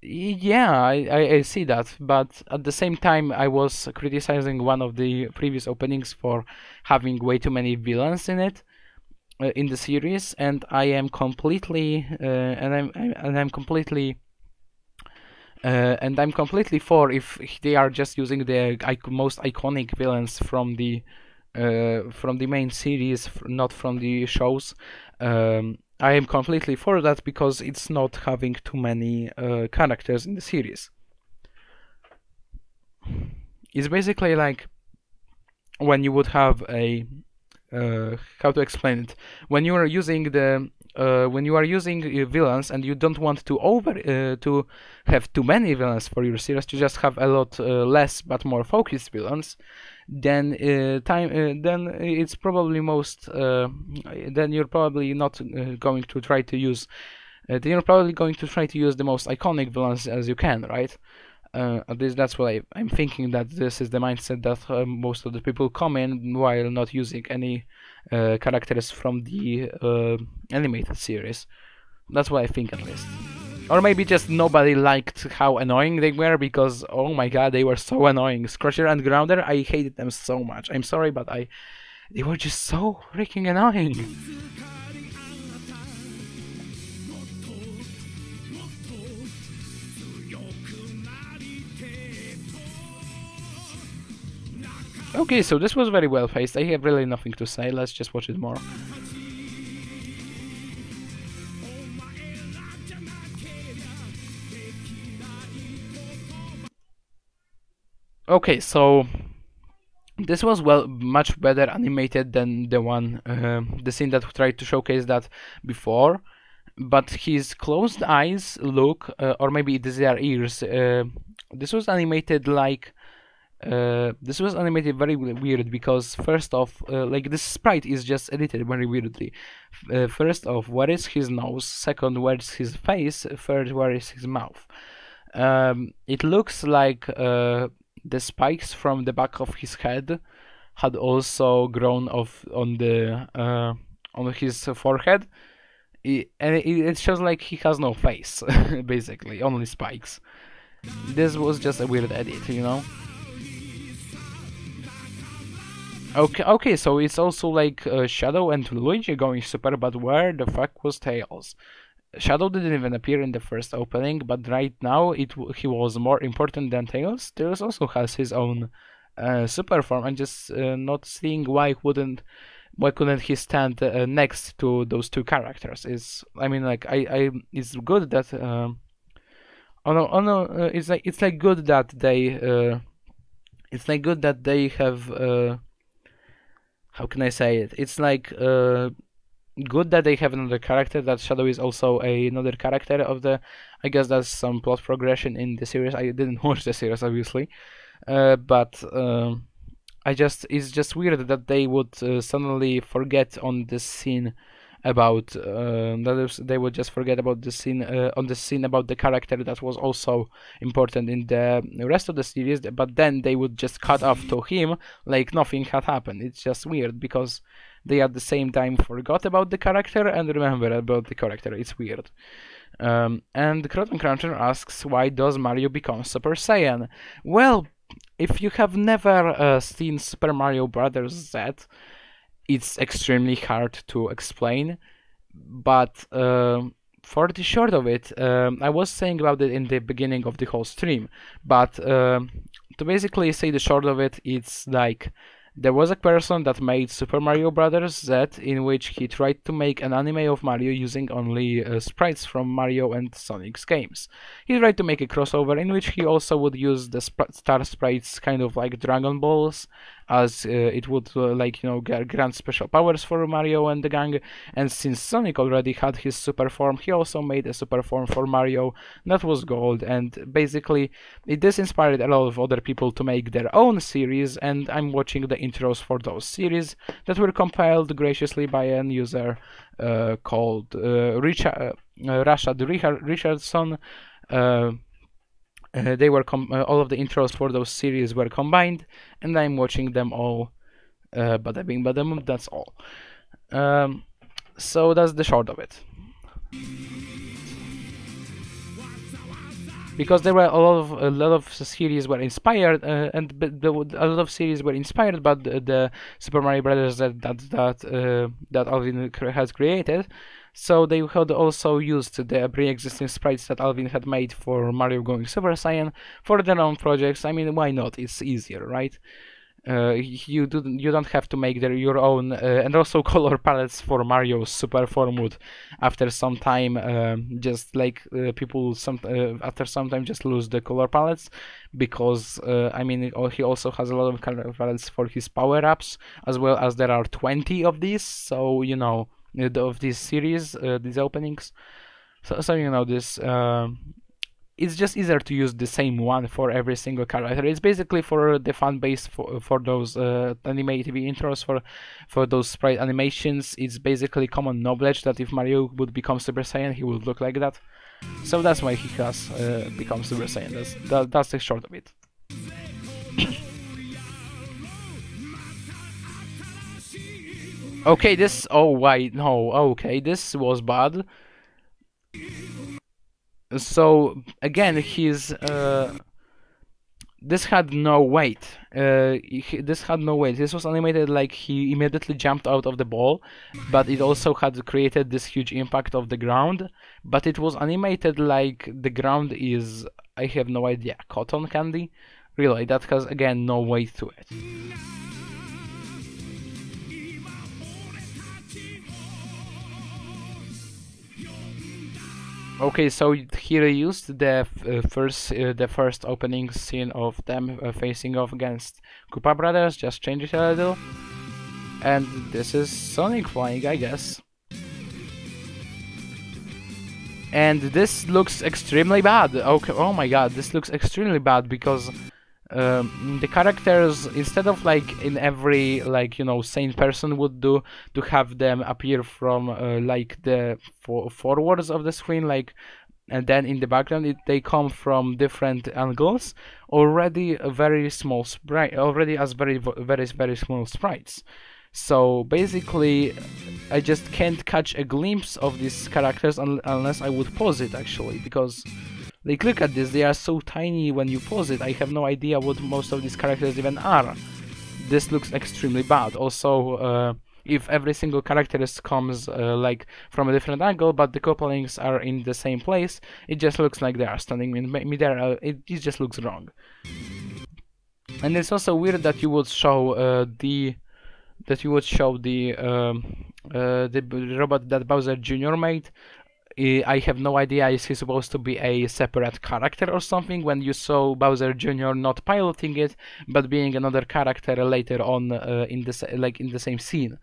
yeah, I see that, but at the same time I was criticizing one of the previous openings for having way too many villains in it, in the series, and I am completely I'm completely for if they are just using the most iconic villains from the main series, not from the shows. I am completely for that because it's not having too many characters in the series. It's basically like when you would have a how to explain it? When you are using villains and you don't want to have too many villains for your series, to just have a lot less but more focused villains, then it's probably then you're probably not going to try to use then you're probably going to try to use the most iconic villains as you can, right? At least that's what I'm thinking, that this is the mindset that most of the people come in while not using any characters from the animated series. That's what I think, at least. Or maybe just nobody liked how annoying they were, because oh my god, they were so annoying. Scratcher and Grounder, I hated them so much. I'm sorry, but they were just so freaking annoying. Okay, so this was very well paced. I have really nothing to say. Let's just watch it more. Okay, so this was much better animated than the scene that tried to showcase that before. But his closed eyes look, or maybe these are ears. This was animated like. This was animated very weird because first off, like this sprite is just edited very weirdly. First off, where is his nose? Second, where is his face? Third, where is his mouth? It looks like the spikes from the back of his head had also grown on his forehead, and it shows like he has no face, basically, only spikes. This was just a weird edit, you know. Okay, so it's also like Shadow and Luigi going super, but where the fuck was Tails? Shadow didn't even appear in the first opening, but right now he was more important than Tails. Tails also has his own super form. I'm just not seeing why couldn't he stand next to those two characters? I mean, like it's good that it's like good that they have. How can I say it? It's like good that they have another character, that Shadow is also another character of the. I guess that's some plot progression in the series. I didn't watch the series, obviously, but it's just weird that they would suddenly forget on this scene about they would just forget about the scene on the scene about the character that was also important in the rest of the series, but then they would just cut off to him like nothing had happened. It's just weird because they at the same time forgot about the character and remember about the character. It's weird. And Croton Cruncher asks, why does Mario become Super Saiyan? Well, if you have never seen Super Mario Bros. Z, it's extremely hard to explain, but for the short of it, I was saying about it in the beginning of the whole stream, but to basically say the short of it, it's like there was a person that made Super Mario Bros. Z, in which he tried to make an anime of Mario using only sprites from Mario and Sonic's games. He tried to make a crossover in which he also would use the star sprites, kind of like Dragon Balls, as it would like, you know, grant special powers for Mario and the gang. And since Sonic already had his super form, he also made a super form for Mario that was gold, and basically this inspired a lot of other people to make their own series, and I'm watching the intros for those series that were compiled graciously by an user called Rashad Richardson. They were all of the intros for those series were combined, and I'm watching them all. Bada bing, bada boom, that's all. So that's the short of it. Because there were a lot of series were inspired, and a lot of series were inspired by the Super Mario Brothers that Alvin has created. So they had also used the pre-existing sprites that Alvin had made for Mario Going Super Saiyan for their own projects. I mean, why not? It's easier, right? You don't have to make your own, and also color palettes for Mario's super form would after some time just like people after some time just lose the color palettes, because I mean he also has a lot of color palettes for his power-ups, as well as there are 20 of these, so you know, of this series, these openings, so you know this. It's just easier to use the same one for every single character. It's basically for the fan base for those anime TV intros, for those sprite animations. It's basically common knowledge that if Mario would become Super Saiyan, he would look like that. So that's why he has become Super Saiyan. That's the short of it. Okay, this. Oh, why? No, okay, this was bad. So again, this had no weight. This had no weight. This was animated like he immediately jumped out of the ball, but it also had created this huge impact of the ground. But it was animated like the ground is, I have no idea, cotton candy. Really, that has again no weight to it. Okay, so here I used the first opening scene of them facing off against Koopa Brothers, just change it a little. And this is Sonic flying, I guess. And this looks extremely bad. Okay, oh my god, this looks extremely bad because the characters, instead of like in every, like, you know, sane person would do, to have them appear from like the forwards of the screen, like, and then in the background they come from different angles, already a very small sprite, already as very small sprites. So basically I just can't catch a glimpse of these characters unless I would pause it, actually, because like, look at this, they are so tiny when you pause it. I have no idea what most of these characters even are. This looks extremely bad. Also, if every single character comes like from a different angle, but the couplings are in the same place, it just looks like they are standing in midair. It just looks wrong. And it's also weird that you would show the robot that Bowser Jr. made. I have no idea, is he supposed to be a separate character or something, when you saw Bowser Jr. not piloting it, but being another character later on in the same scene.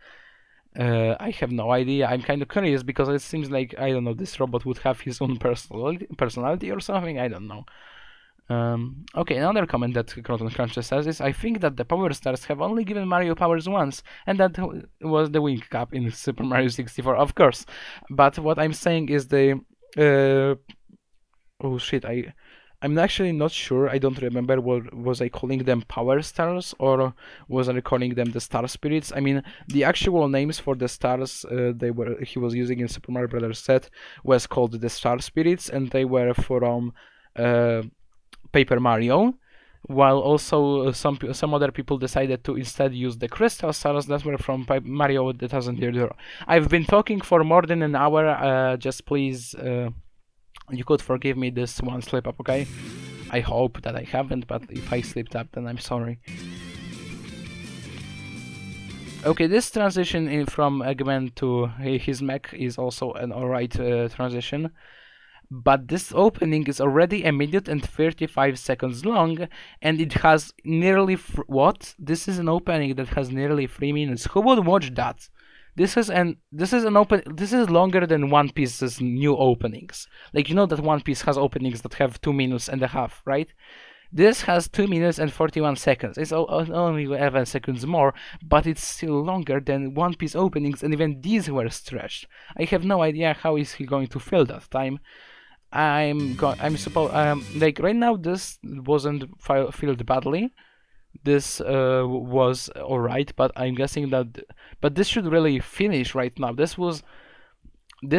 I have no idea. I'm kind of curious because it seems like, I don't know, this robot would have his own personality or something. I don't know. Okay, another comment that Croton Cruncher says is, I think that the Power Stars have only given Mario powers once, and that was the Wing Cap in Super Mario 64, of course. But what I'm saying is oh shit, I'm actually not sure. I don't remember, was I calling them Power Stars or was I calling them the Star Spirits? I mean, the actual names for the stars he was using in Super Mario Brothers set was called the Star Spirits, and they were from Paper Mario, while also some other people decided to instead use the Crystal Stars that were from Mario 2000. I've been talking for more than an hour. Just please, you could forgive me this one slip up, okay? I hope that I haven't, but if I slipped up, then I'm sorry. Okay, this transition from Eggman to his mech is also an alright transition. but this opening is already a minute and 35 seconds long, and it has nearly what? This is an opening that has nearly 3 minutes. Who would watch that? This is longer than One Piece's new openings. Like, you know that One Piece has openings that have 2 minutes and a half, right? This has 2 minutes and 41 seconds. It's only 11 seconds more, but it's still longer than One Piece openings, and even these were stretched. I have no idea how is he going to fill that time. Like right now this wasn't filled badly. This was alright, but I'm guessing that, but this should really finish right now. This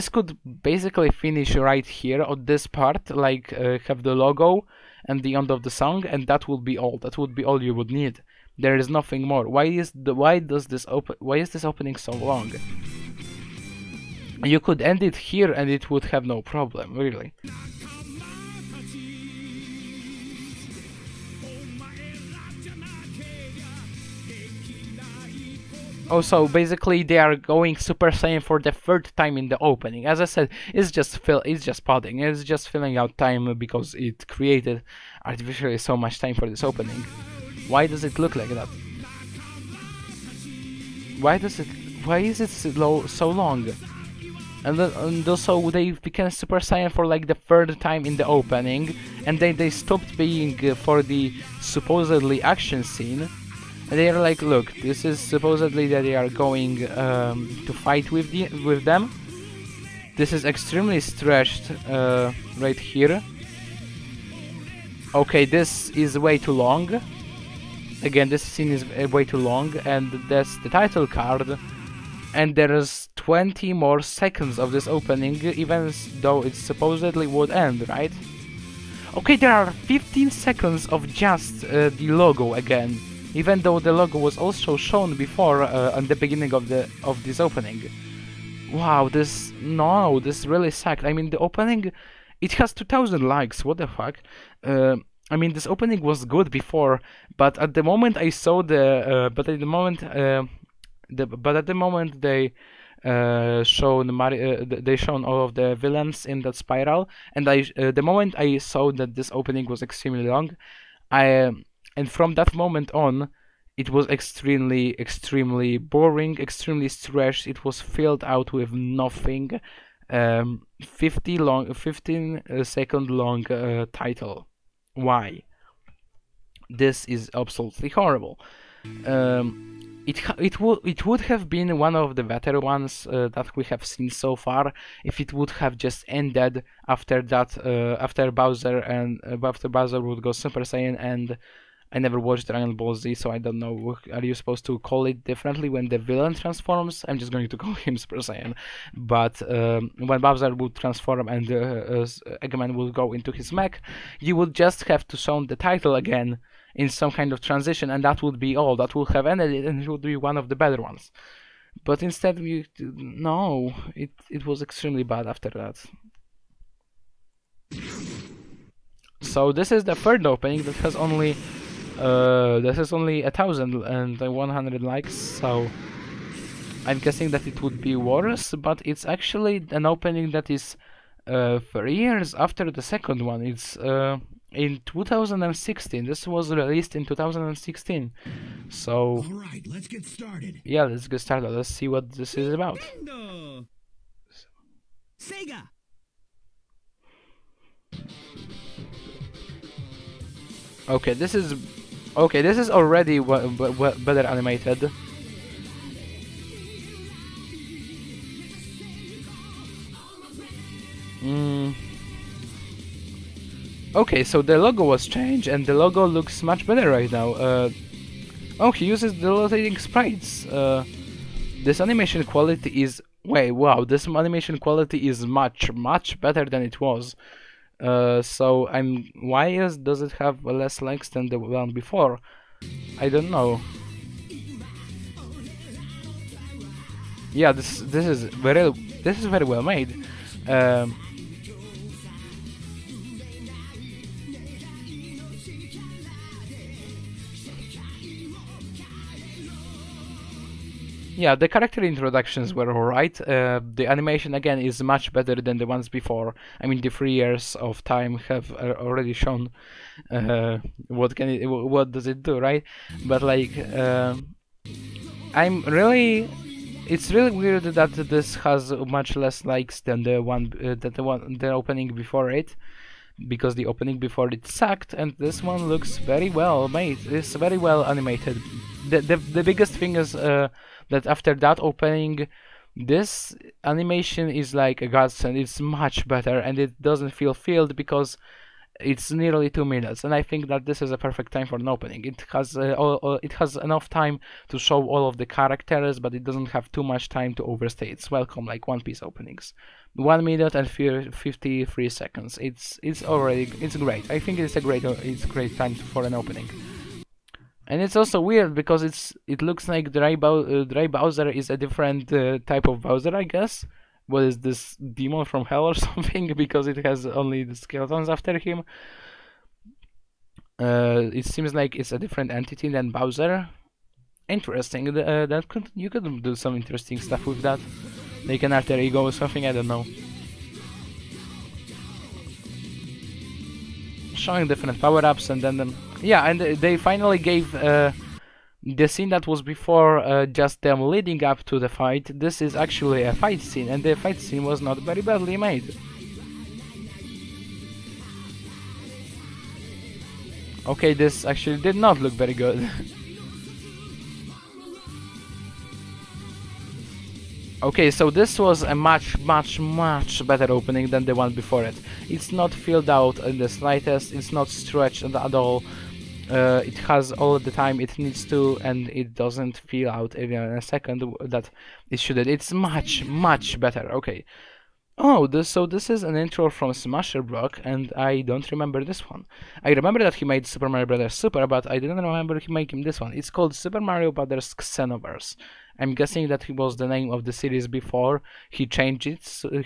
could basically finish right here on this part, like have the logo and the end of the song, and that would be all. That would be all you would need. There is nothing more. Why is this opening so long? You could end it here and it would have no problem, really. Also, basically, they are going Super Saiyan for the 3rd time in the opening. As I said, it's just padding. It's just filling out time because it created artificially so much time for this opening. Why does it look like that? Why is it so long? And also they became Super Saiyan for like the 3rd time in the opening, and then they stopped being for the supposedly action scene. And they are like, look, this is supposedly that they are going to fight with them. This is extremely stretched right here. Okay, this is way too long. Again, this scene is way too long, and that's the title card. And there is 20 more seconds of this opening, even though it supposedly would end, right? Okay, there are 15 seconds of just the logo again, even though the logo was also shown before on the beginning of this opening. Wow, this really sucked. I mean, the opening, it has 2,000 likes. What the fuck? I mean, this opening was good before, but at the moment I saw they shown all of the villains in that spiral, and the moment I saw that this opening was extremely long, and from that moment on, it was extremely boring, extremely stretched. It was filled out with nothing. 15-second long title. Why? This is absolutely horrible. It would have been one of the better ones that we have seen so far if it would have just ended after that, after Bowser would go Super Saiyan. And I never watched Dragon Ball Z, so I don't know. Are you supposed to call it differently when the villain transforms? I'm just going to call him Super Saiyan. But when Bowser would transform and Eggman would go into his mech, you would just have to sound the title again in some kind of transition, and that would be all. That would have ended it, and it would be one of the better ones. But instead, it was extremely bad after that. So this is the 3rd opening that has only 1,100 likes, so I'm guessing that it would be worse, but it's actually an opening that is 3 years after the 2nd one. It's in 2016. This was released in 2016. So, all right, let's get started. Yeah, let's get started. Let's see what this is about. Sega. Okay, this is already better animated. Okay, so the logo was changed, and the logo looks much better right now. Oh, he uses the rotating sprites. This animation quality is... Wait, wow, this animation quality is much better than it was. So why does it have less likes than the one before? I don't know. Yeah, this is very well made. Yeah, the character introductions were alright. The animation again is much better than the ones before. I mean, the 3 years of time have already shown what does it do, right? But like, it's really weird that this has much less likes than the opening before it, because the opening before it sucked, and this one looks very well made. It's very well animated. The biggest thing is that after that opening, this animation is like a godsend. It's much better, and it doesn't feel filled because it's nearly 2 minutes, and I think that this is a perfect time for an opening. It has enough time to show all of the characters, but it doesn't have too much time to overstay its welcome like One Piece openings. 1 minute and 53 seconds. It's great. I think it's a great time for an opening. And it's also weird because it looks like Dry Bowser is a different type of Bowser, I guess. What is this, demon from hell or something? Because it has only the skeletons after him. It seems like it's a different entity than Bowser. Interesting. You could do some interesting stuff with that. Like an alter ego or something. I don't know. Showing different power-ups, and then yeah, and they finally gave the scene that was before just them leading up to the fight. This is actually a fight scene, and the fight scene was not very badly made. Okay, this actually did not look very good. Okay, so this was a much better opening than the one before it. It's not filled out in the slightest, it's not stretched at all. It has all the time it needs to, and it doesn't feel out even in a second that it shouldn't. It's much better. Okay. Oh, this is an intro from Smasher Brock, and I don't remember this one. I remember that he made Super Mario Bros. Super, but I didn't remember he making this one. It's called Super Mario Bros. Xenoverse. I'm guessing that it was the name of the series before. He changed it to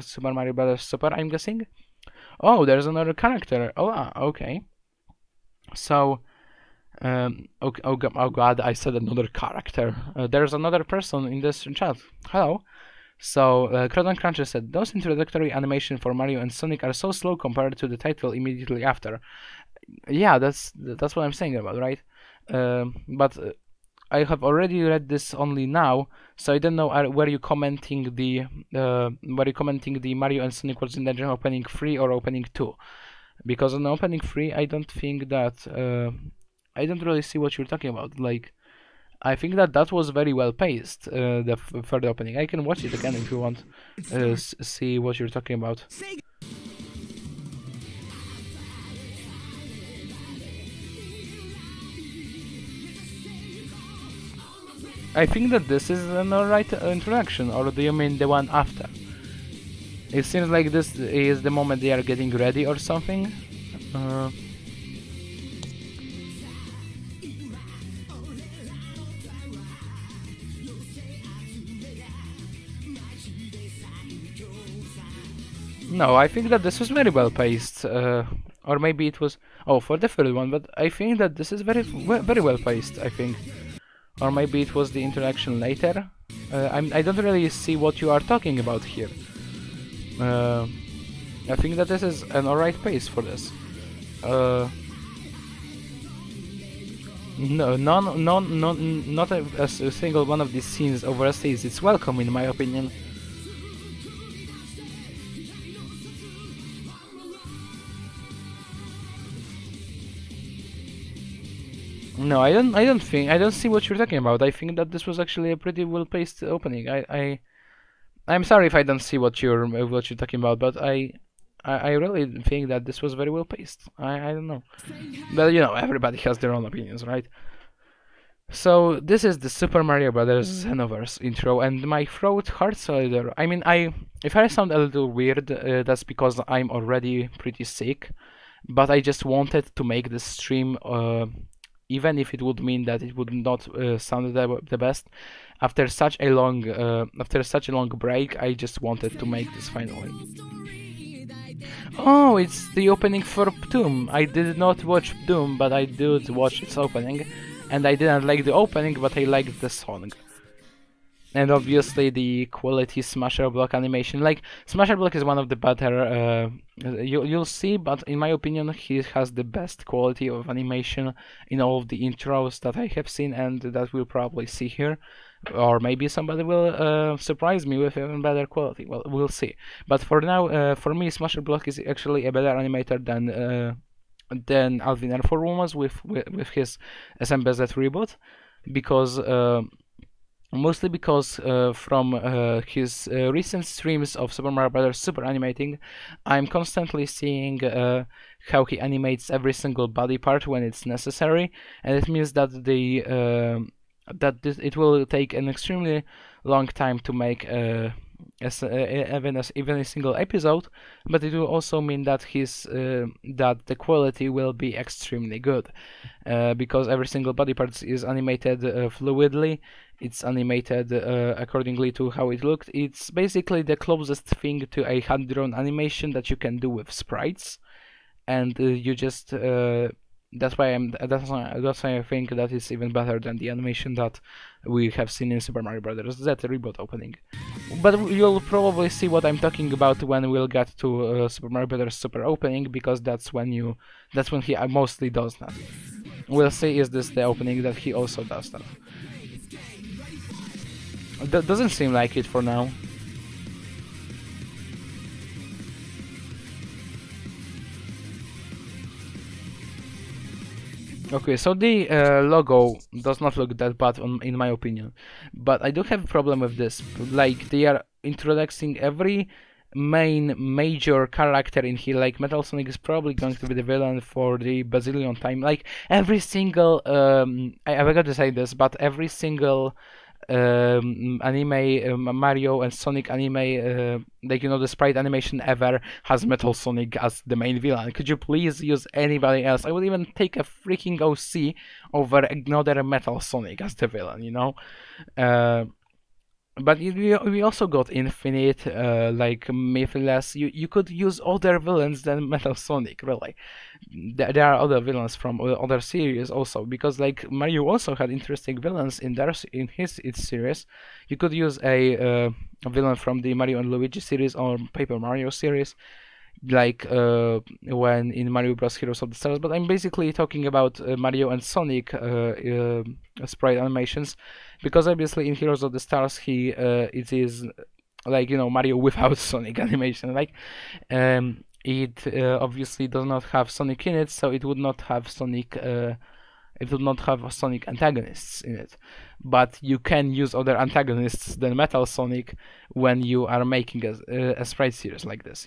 Super Mario Bros. Super, I'm guessing. Oh, there's another character. Oh, okay. So, oh god, I said another character. There's another person in this chat. Hello. So, Crodon Cruncher said, those introductory animation for Mario and Sonic are so slow compared to the title immediately after. Yeah, that's what I'm saying about, right? But I have already read this only now, so I don't know were you commenting the Mario and Sonic Worlds in Danger opening 3 or opening 2? Because on opening 3, I don't think that I don't really see what you're talking about. Like, I think that was very well paced. For the opening, I can watch it again if you want. See what you're talking about. I think that this is an alright introduction, or do you mean the one after? It seems like this is the moment they are getting ready or something. No, I think that this was very well paced, or maybe it was for the third one. But I think that this is very well paced. I think, or maybe it was the interaction later. I don't really see what you are talking about here. I think that this is an alright pace for this. No, not a single one of these scenes overstays its welcome, in my opinion. No, I don't see what you're talking about. I think that this was actually a pretty well-paced opening. I'm sorry if I don't see what you're talking about, but I really think that this was very well-paced. I don't know, but you know, everybody has their own opinions, right? So this is the Super Mario Bros. Xenoverse intro, and my throat hurts a little. I mean, if I sound a little weird, that's because I'm already pretty sick. But I just wanted to make this stream. Even if it would mean that it would not sound the best, after such a long break, I just wanted to make this finally. Oh, it's the opening for Doom. I did not watch Doom, but I did watch its opening, and I didn't like the opening, but I liked the song. And obviously the quality smasher block animation, like smasher block is one of the better you'll see, but in my opinion he has the best quality of animation in all of the intros that I have seen and that we'll probably see here, or maybe somebody will surprise me with even better quality. Well, we'll see. But for now, for me, smasher block is actually a better animator than Alvin Airforwomas with his SMBZ reboot, because mostly because from his recent streams of Super Mario Bros. Super Animating, I'm constantly seeing how he animates every single body part when it's necessary, and it means that it will take an extremely long time to make even a single episode, but it will also mean that that the quality will be extremely good, because every single body part is animated fluidly. It's animated accordingly to how it looked. It's basically the closest thing to a hand-drawn animation that you can do with sprites, and you just that's why I think that is even better than the animation that we have seen in Super Mario Bros. Z reboot opening. But you'll probably see what I'm talking about when we'll get to Super Mario Bros. Super opening, because that's when he mostly does that. We'll see, is this the opening that he also does that. That doesn't seem like it for now. Okay, so the logo does not look that bad in my opinion, but I do have a problem with this. Like, they are introducing every major character in here. Like, Metal Sonic is probably going to be the villain for the bazillion time. Like, every single I forgot to say this, but every single anime, Mario and Sonic anime, like, the sprite animation ever has Metal Sonic as the main villain. Could you please use anybody else? I would even take a freaking OC over another Metal Sonic as the villain, But we also got Infinite, like Mythiless. You could use other villains than Metal Sonic, really. There are other villains from other series also, because like Mario also had interesting villains in its series. You could use a villain from the Mario and Luigi series or Paper Mario series, like when in Mario Bros. Heroes of the Stars. But I'm basically talking about Mario and Sonic sprite animations, because obviously in Heroes of the Stars it is like Mario without Sonic animation. Like it obviously does not have Sonic in it, so it would not have Sonic. It would not have Sonic antagonists in it, but you can use other antagonists than Metal Sonic when you are making a sprite series like this.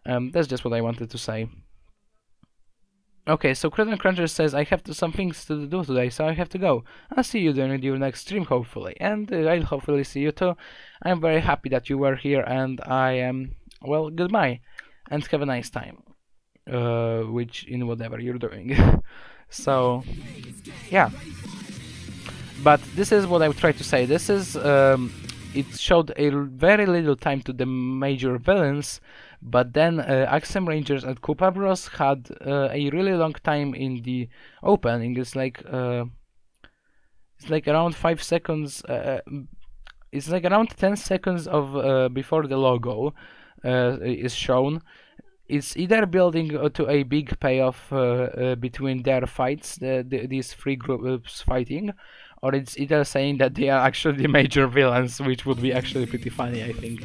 That's just what I wanted to say. Okay, so Credit Cruncher says, I have some things to do today, so I have to go. I'll see you during your next stream, hopefully. And I'll hopefully see you too. I'm very happy that you were here, and I am... Well, goodbye. And have a nice time. Which, in whatever you're doing. So, yeah. But this is what I would try to say. This is... it showed a very little time to the major villains, but then Axem Rangers and Koopa Bros had a really long time in the opening. It's like around 5 seconds. It's like around 10 seconds of before the logo is shown. It's either building to a big payoff between their fights, these three groups fighting, or it's either saying that they are actually the major villains, which would be actually pretty funny, I think.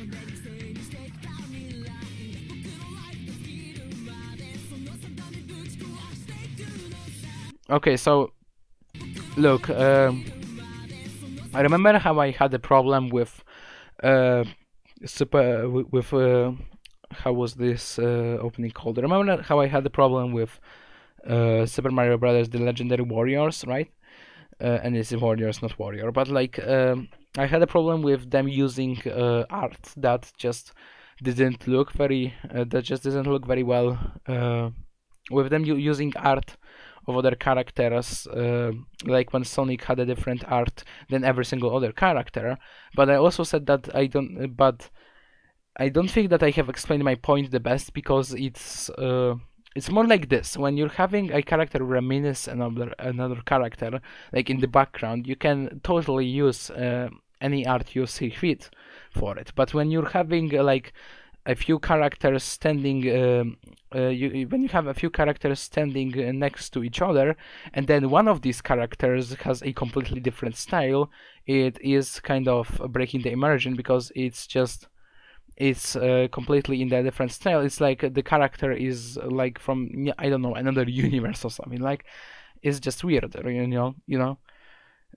Okay, so look, I remember how I had a problem with how was this opening called? I remember how I had a problem with Super Mario Bros. The Legendary Warriors, right? And it's Warriors, not Warrior, but like I had a problem with them using art that just didn't look very well. With them using art of other characters, like when Sonic had a different art than every single other character. But I also said that I don't think that I have explained my point the best, because it's more like this. When you're having a character reminisce another character, like in the background, you can totally use any art you see fit for it. But when you're having like a few characters standing, when you have a few characters standing next to each other, and then one of these characters has a completely different style, it is kind of breaking the immersion, because it's completely in a different style. It's like the character is like from, I don't know, another universe or something. Like, it's just weird, you know.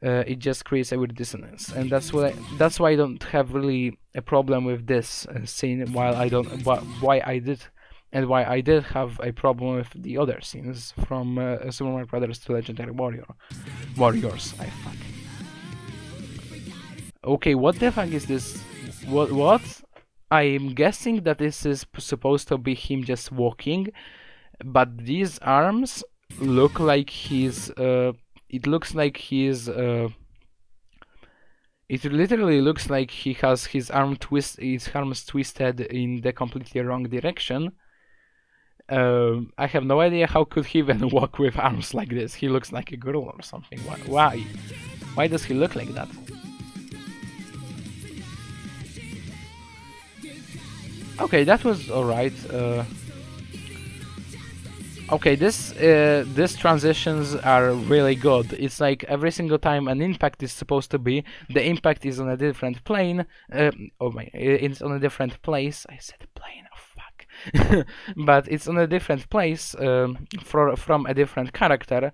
It just creates a weird dissonance, and that's why I don't have really a problem with this scene. While I don't, why I did have a problem with the other scenes from Super Mario Brothers to Legendary Warriors. I fuck. Okay, what the fuck is this? What? I'm guessing that this is supposed to be him just walking, but these arms look like he's it looks like he's it literally looks like he has his arms twisted in the completely wrong direction. I have no idea how could he even walk with arms like this. He looks like a girl or something. Why does he look like that? Okay, that was alright. Okay, these transitions are really good. It's like every single time an impact is supposed to be, the impact is on a different plane. It's on a different place. I said plane. Oh fuck! But it's on a different place from a different character.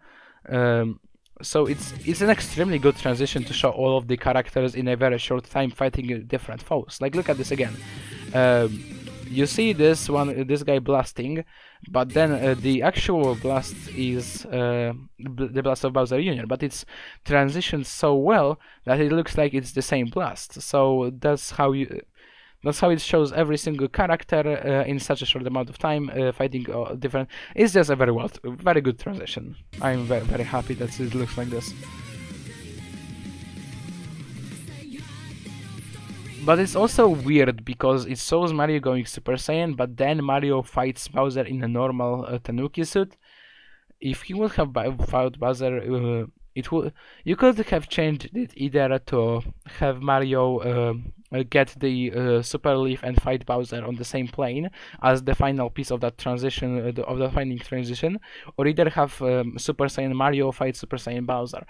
So it's an extremely good transition to show all of the characters in a very short time fighting different foes. Like, look at this again. You see this guy blasting, but then the actual blast is the blast of Bowser Jr., but it's transitioned so well that it looks like it's the same blast. So that's how it shows every single character in such a short amount of time fighting different. It's just a very good transition. I'm very, very happy that it looks like this. But it's also weird because it shows Mario going Super Saiyan, but then Mario fights Bowser in a normal Tanuki suit. If he would have fought Bowser, you could have changed it either to have Mario get the Super Leaf and fight Bowser on the same plane as the final piece of that transition, of the final transition, or either have Super Saiyan Mario fight Super Saiyan Bowser.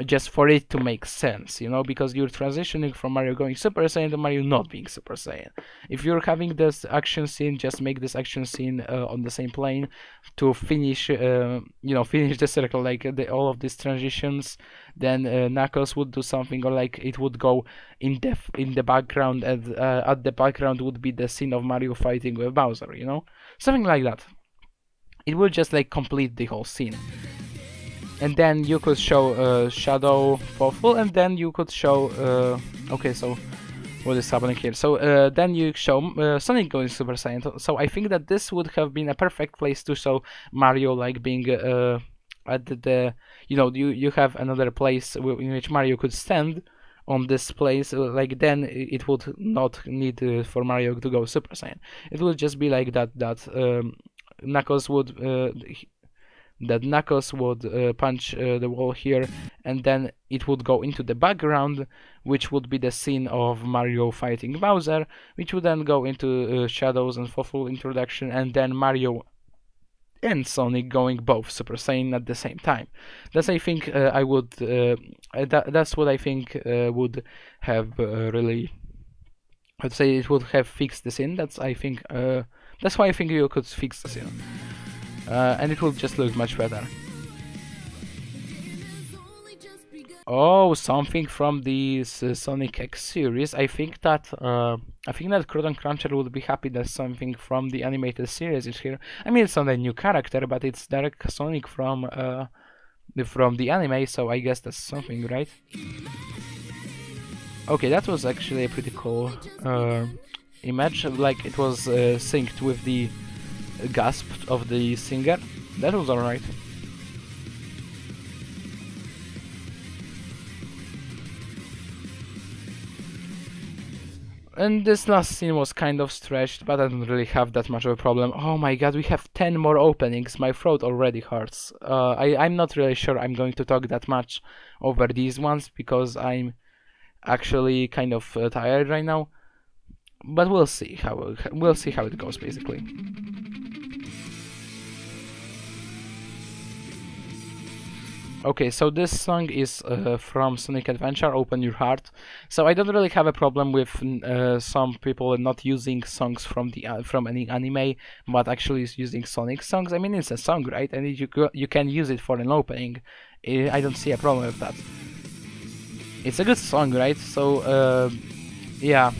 Just for it to make sense, you know, because you're transitioning from Mario going Super Saiyan to Mario not being Super Saiyan. If you're having this action scene, just make this action scene on the same plane to finish, finish the circle, like all of these transitions. Then Knuckles would do something, or like it would go in the background, and at the background would be the scene of Mario fighting with Bowser, you know, something like that. It would just like complete the whole scene. And then you could show Shadow Fawful, and then you could show okay, so what is happening here? So then you show Sonic going Super Saiyan. So I think that this would have been a perfect place to show Mario like being at the you have another place in which Mario could stand on this place. Like, then it would not need for Mario to go Super Saiyan. It would just be like that Knuckles would punch the wall here, and then it would go into the background, which would be the scene of Mario fighting Bowser, which would then go into Shadows and Fawful introduction, and then Mario and Sonic going both Super Saiyan at the same time. That's I think that's what I think would have really, I'd say it would have fixed the scene. That's why I think you could fix the scene. And it will just look much better. Oh, something from the Sonic X series. I think that Croton Cruncher would be happy that something from the animated series is here. I mean, it's not a new character, but it's Derek Sonic from the anime, so I guess that's something, right? Okay, that was actually a pretty cool image. Like, it was synced with the gasp of the singer. That was alright. And this last scene was kind of stretched, but I don't really have that much of a problem. Oh my god, we have 10 more openings. My throat already hurts. I'm not really sure I'm going to talk that much over these ones, because I'm actually kind of tired right now. But we'll see how it goes, basically. Okay, so this song is from Sonic Adventure, Open Your Heart. So I don't really have a problem with some people not using songs from any anime, but actually using Sonic songs. I mean, it's a song, right? And you can use it for an opening. I don't see a problem with that. It's a good song, right? So yeah.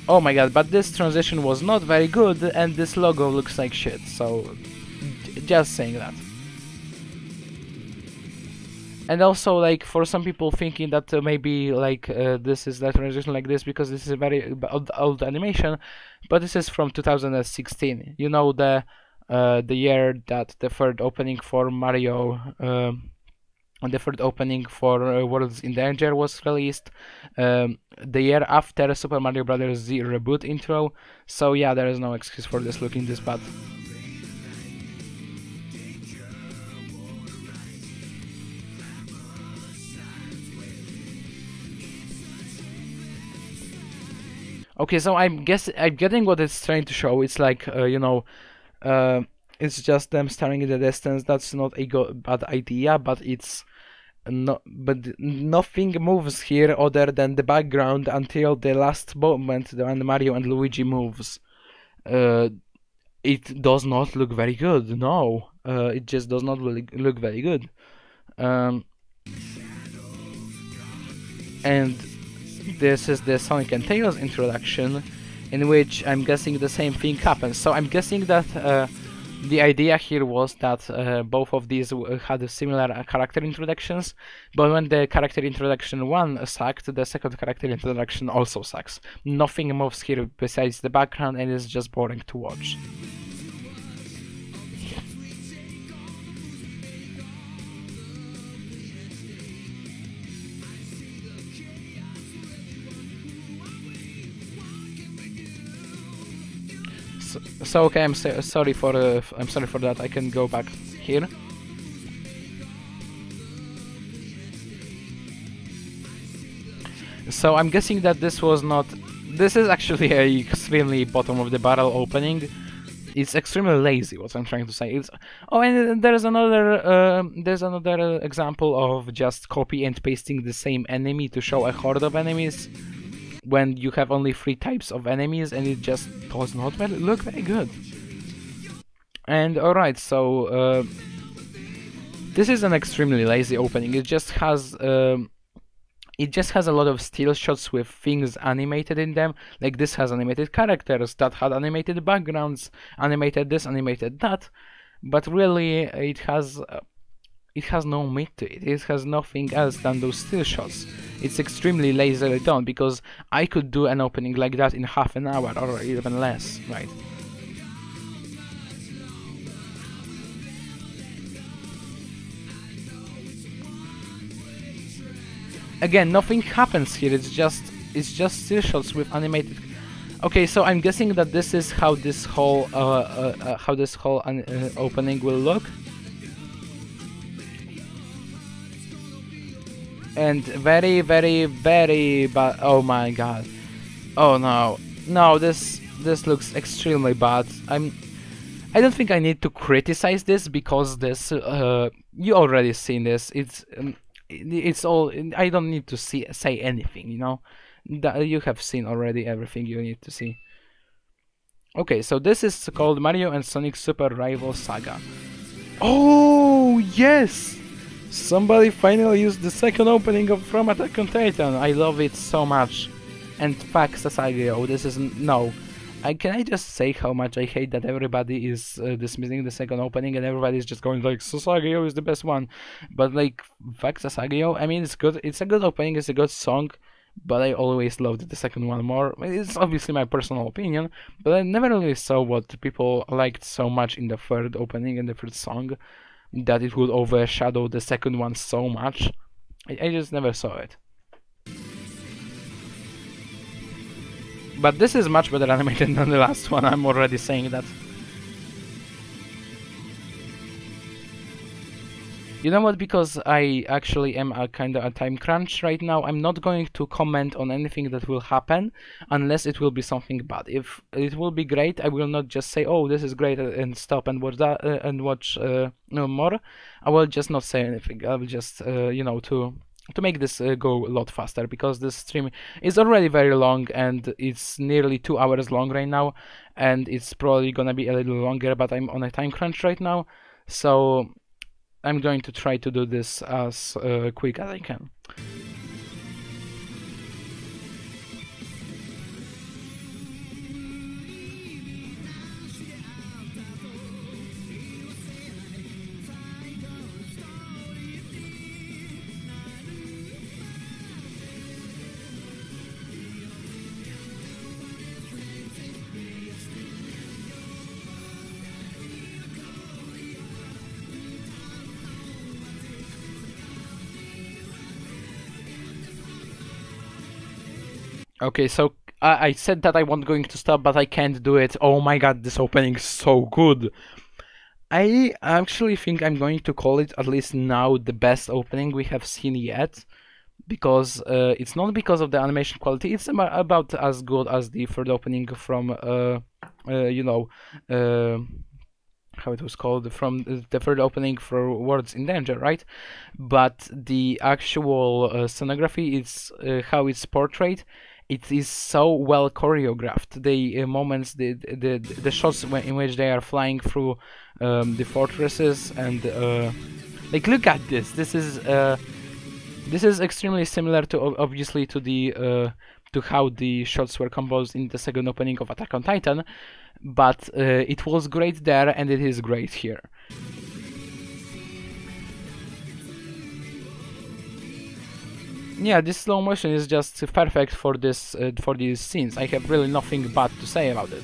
Oh my god, but this transition was not very good, and this logo looks like shit. So just saying that. And also, like, for some people thinking that maybe like this is the transition like this because this is a very old animation, but this is from 2016. You know, the year that the third opening for Mario, the third opening for Worlds in Danger was released. The year after Super Mario Bros. Z reboot intro. So yeah, there is no excuse for this looking this bad. Okay, so I'm getting what it's trying to show. It's like you know, it's just them staring in the distance. That's not a bad idea, but it's but nothing moves here other than the background until the last moment when Mario and Luigi moves. It does not look very good. No, it just does not really look very good. And this is the Sonic and Tails introduction, in which I'm guessing the same thing happens. So I'm guessing that the idea here was that both of these had similar character introductions, but when the character introduction 1 sucked, the second character introduction also sucks. Nothing moves here besides the background, and it's just boring to watch. So okay, I'm sorry for that. I can go back here. So I'm guessing that this was not. This is actually a extremely bottom of the barrel opening. It's extremely lazy. What I'm trying to say is. Oh, and there's another example of just copy and pasting the same enemy to show a horde of enemies, when you have only 3 types of enemies, and it just does not look very good. And alright, so this is an extremely lazy opening. It just has a lot of still shots with things animated in them. Like this has animated characters, that had animated backgrounds, animated this, animated that. But really, it has no meat to it. It has nothing else than those still shots. It's extremely lazily done, because I could do an opening like that in half an hour or even less, right? Again, nothing happens here. It's just still shots with animated. Okay, so I'm guessing that this is how this whole opening will look. And very, very, very bad. Oh my god. Oh no. No, this looks extremely bad. I don't think I need to criticize this, because this you already seen this. It's all. I don't need to say anything, you know. You have seen already everything you need to see. Okay, so this is called Mario and Sonic Super Rival Saga. Oh yes! Somebody finally used the second opening from Attack on Titan. I love it so much. And fuck Sasageo, this is no. Can I just say how much I hate that everybody is dismissing the second opening, and everybody is just going like Sasageo is the best one. But like, fuck Sasageo. I mean, it's good. It's a good opening. It's a good song. But I always loved the second one more. It's obviously my personal opinion, but I never really saw what people liked so much in the third opening and the third song, that it would overshadow the second one so much. I just never saw it. But this is much better animated than the last one, I'm already saying that. You know what? Because I actually am a kind of a time crunch right now, I'm not going to comment on anything that will happen unless it will be something bad. If it will be great, I will not just say, "Oh, this is great," and stop and watch that and watch no more. I will just not say anything. I will just you know, to make this go a lot faster, because this stream is already very long and it's nearly 2 hours long right now, and it's probably gonna be a little longer, but I'm on a time crunch right now, so I'm going to try to do this as quick as I can. Okay, so I said that I wasn't going to stop, but I can't do it. Oh my god, this opening is so good. I actually think I'm going to call it, at least now, the best opening we have seen yet, because it's not because of the animation quality, it's about as good as the third opening from, you know, how it was called, from the third opening for Worlds in Danger, right? But the actual scenography, it's how it's portrayed. It is so well choreographed. The moments, the shots in which they are flying through the fortresses, and like, look at this. This is extremely similar to, obviously, to the to how the shots were composed in the second opening of Attack on Titan, but it was great there, and it is great here. Yeah, this slow motion is just perfect for this for these scenes. I have really nothing bad to say about it.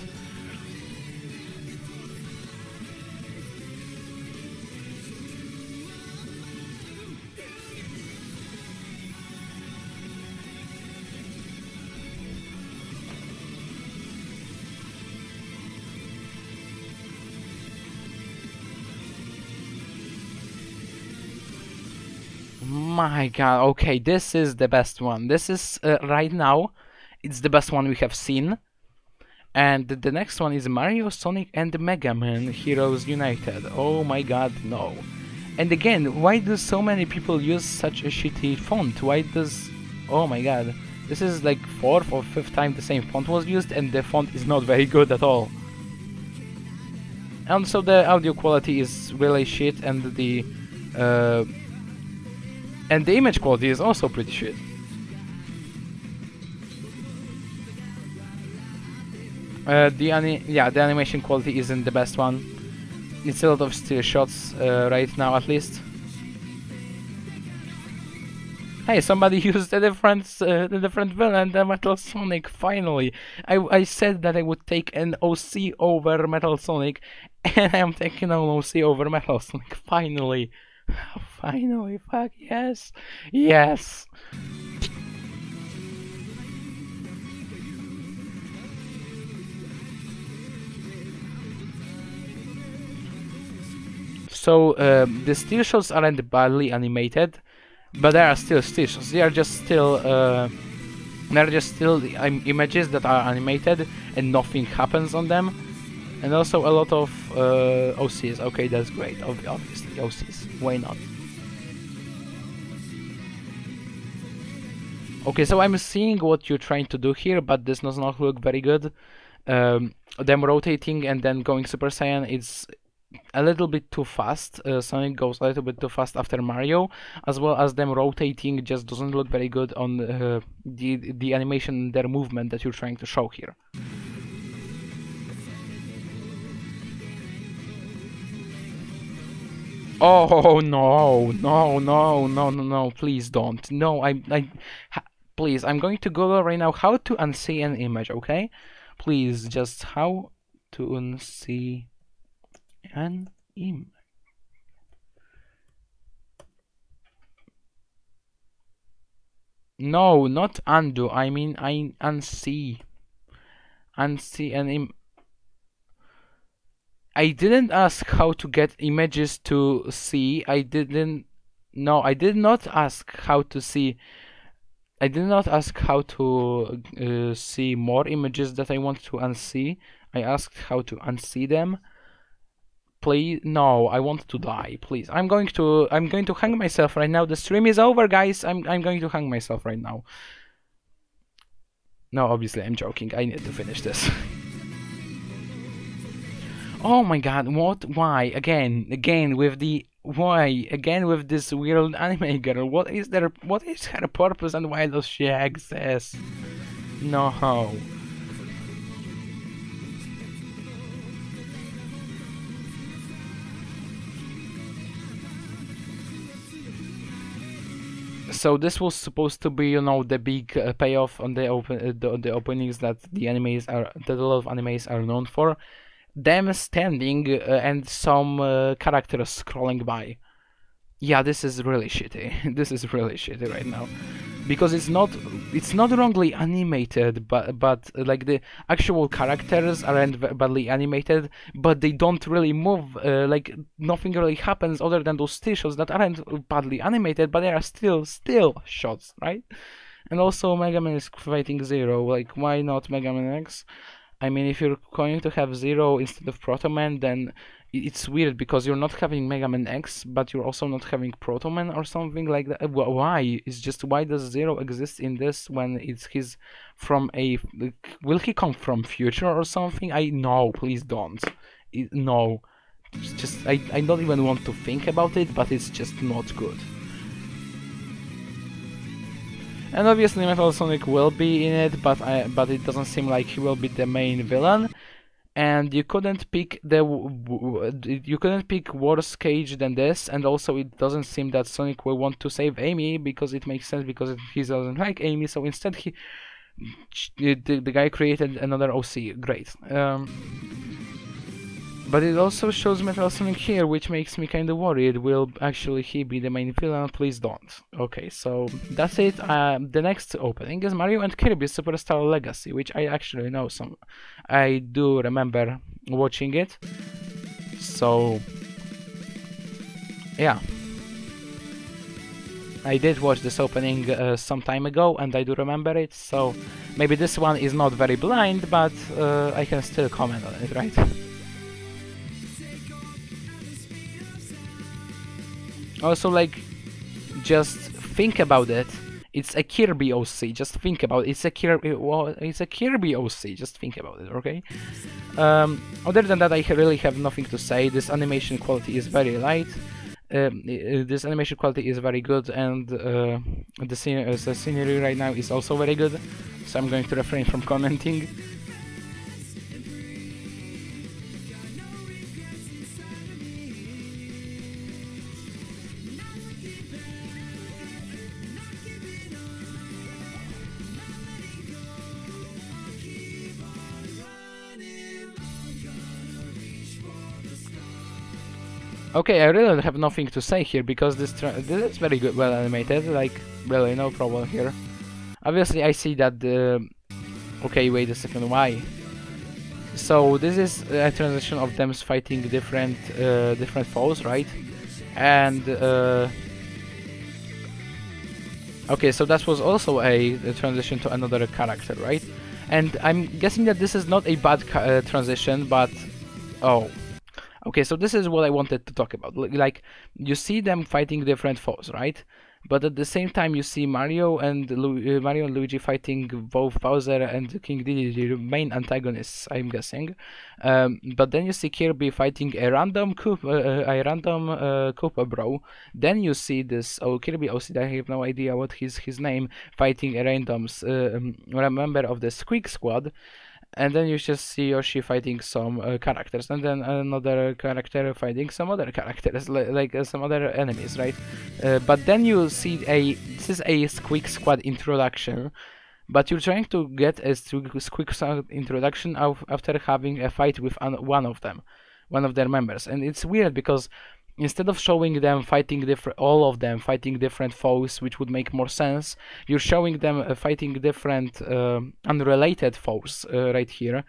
My god, okay, this is the best one. This is, right now, it's the best one we have seen. And the next one is Mario, Sonic, and Mega Man Heroes United. Oh my god, no. And again, why do so many people use such a shitty font? Why does... Oh my god. This is like 4th or 5th time the same font was used, and the font is not very good at all. And so the audio quality is really shit, and the image quality is also pretty shit. The animation quality isn't the best one. It's a lot of still shots right now, at least. Hey, somebody used a different villain than Metal Sonic. Finally, I said that I would take an OC over Metal Sonic, and I'm taking an OC over Metal Sonic. Finally. Finally, fuck yes, yes. So the still shots aren't badly animated, but they are still still shots. They are just still images that are animated and nothing happens on them. And also a lot of OCs. Okay, that's great. Obviously, OCs. Why not? Okay, so I'm seeing what you're trying to do here, but this does not look very good. Them rotating and then going Super Saiyan, it's a little bit too fast. Sonic goes a little bit too fast after Mario, as well as them rotating just doesn't look very good on the animation, their movement that you're trying to show here. Oh no, no, no, no, no, no, please don't. No, please, I'm going to Google right now how to unsee an image, okay? Please, just how to unsee an image. No, not undo, I mean unsee. Unsee an image. I didn't ask how to get images to see. I didn't. No, I did not ask how to see. I did not ask how to see more images that I want to unsee. I asked how to unsee them. Please, no, I want to die. Please, I'm going to hang myself right now. The stream is over, guys. I'm going to hang myself right now. No, obviously I'm joking. I need to finish this. Oh my god, what? Why? Again with the why? Again with this weird anime girl. What is her purpose and why does she exist? No. So this was supposed to be, you know, the big payoff on the openings that a lot of animes are known for. Them standing and some characters scrolling by. Yeah, this is really shitty. This is really shitty right now, because it's not wrongly animated, but like the actual characters aren't badly animated, but they don't really move. Like nothing really happens other than those still shots that aren't badly animated, but they are still shots, right? And also Mega Man is fighting Zero. Like, why not Mega Man X? I mean, if you're going to have Zero instead of Proto Man, then it's weird because you're not having Mega Man X, but you're also not having Proto Man or something like that. Why? It's just, why does Zero exist in this when he's from a... Will he come from future or something? No, please don't. No. It's just, I don't even want to think about it, but it's just not good. And obviously Metal Sonic will be in it, but it doesn't seem like he will be the main villain. And you couldn't pick worse cage than this, and also it doesn't seem that Sonic will want to save Amy, because it makes sense because he doesn't like Amy. So instead the guy created another OC. Great. But it also shows Metal Sonic here, which makes me kind of worried. Will actually he be the main villain? Please don't. Okay, so that's it. The next opening is Mario and Kirby Superstar Legacy, which I actually know some. I do remember watching it. So, yeah. I did watch this opening some time ago, and I do remember it. So, maybe this one is not very blind, but I can still comment on it, right? Also, like, just think about it. It's a Kirby OC. Just think about it. It's a Kirby OC. Just think about it, okay? Other than that, I really have nothing to say. This animation quality is very light. This animation quality is very good, and the scenery right now is also very good. So I'm going to refrain from commenting. Okay, I really have nothing to say here because this is very good, well animated. Like, really, no problem here. Obviously, I see that the... Okay, wait a second, why? So this is a transition of them fighting different foes, right? And okay, so that was also a transition to another character, right? And I'm guessing that this is not a bad transition, but oh. Okay, so this is what I wanted to talk about. Like, you see them fighting different foes, right? But at the same time, you see Mario and Luigi fighting both Bowser and King Diddy, the main antagonists, I'm guessing. But then you see Kirby fighting a random Koopa bro. Then you see this Kirby OC, I have no idea what his name, fighting a random member of the Squeak Squad. And then you just see Yoshi fighting some characters, and then another character fighting some other characters, like some other enemies, right? But then you see this is a Squeak Squad introduction, but you're trying to get a Squeak Squad introduction after having a fight with one of their members, and it's weird because instead of showing them fighting all of them fighting different foes, which would make more sense, you're showing them fighting different unrelated foes right here.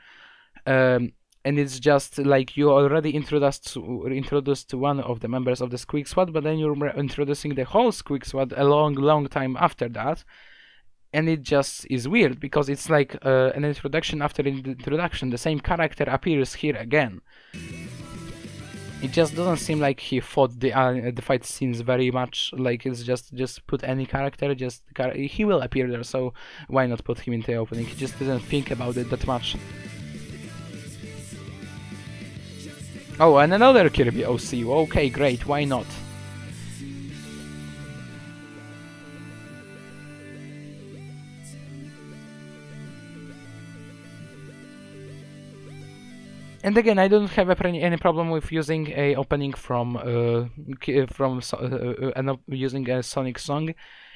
and it's just like you already introduced one of the members of the Squeak Squad, but then you're introducing the whole Squeak Squad a long time after that, and it just is weird because it's like an introduction after an introduction. The same character appears here again. It just doesn't seem like he thought the fight scenes very much. Like it's just put any character, he will appear there, so why not put him in the opening? He just didn't think about it that much. Oh, and another Kirby OC. Okay, great, why not? And again, I don't have any problem with using a opening from using a Sonic song,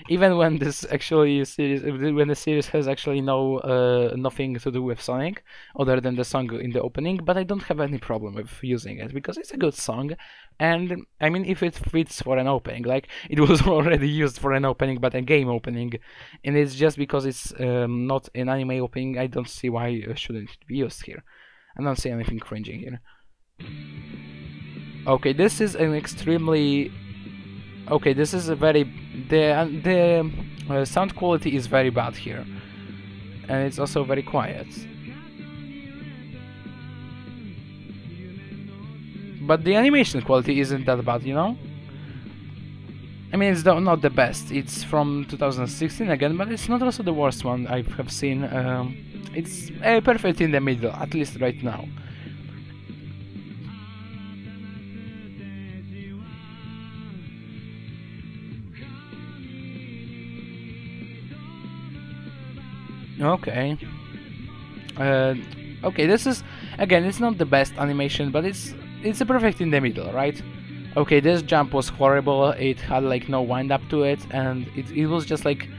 even when this actually when the series has actually nothing to do with Sonic other than the song in the opening. But I don't have any problem with using it because it's a good song, and I mean if it fits for an opening, like it was already used for an opening, but a game opening, and it's just because it's not an anime opening, I don't see why it shouldn't be used here. I don't see anything cringing here. Okay, this is an extremely... Okay, this is a very... The sound quality is very bad here. And it's also very quiet. But the animation quality isn't that bad, you know? I mean, it's not the best. It's from 2016 again, but it's not also the worst one I have seen. It's perfect in the middle, at least right now. Okay. Okay, this is again. It's not the best animation, but it's a perfect in the middle, right? Okay, this jump was horrible. It had like no wind up to it, and it was just like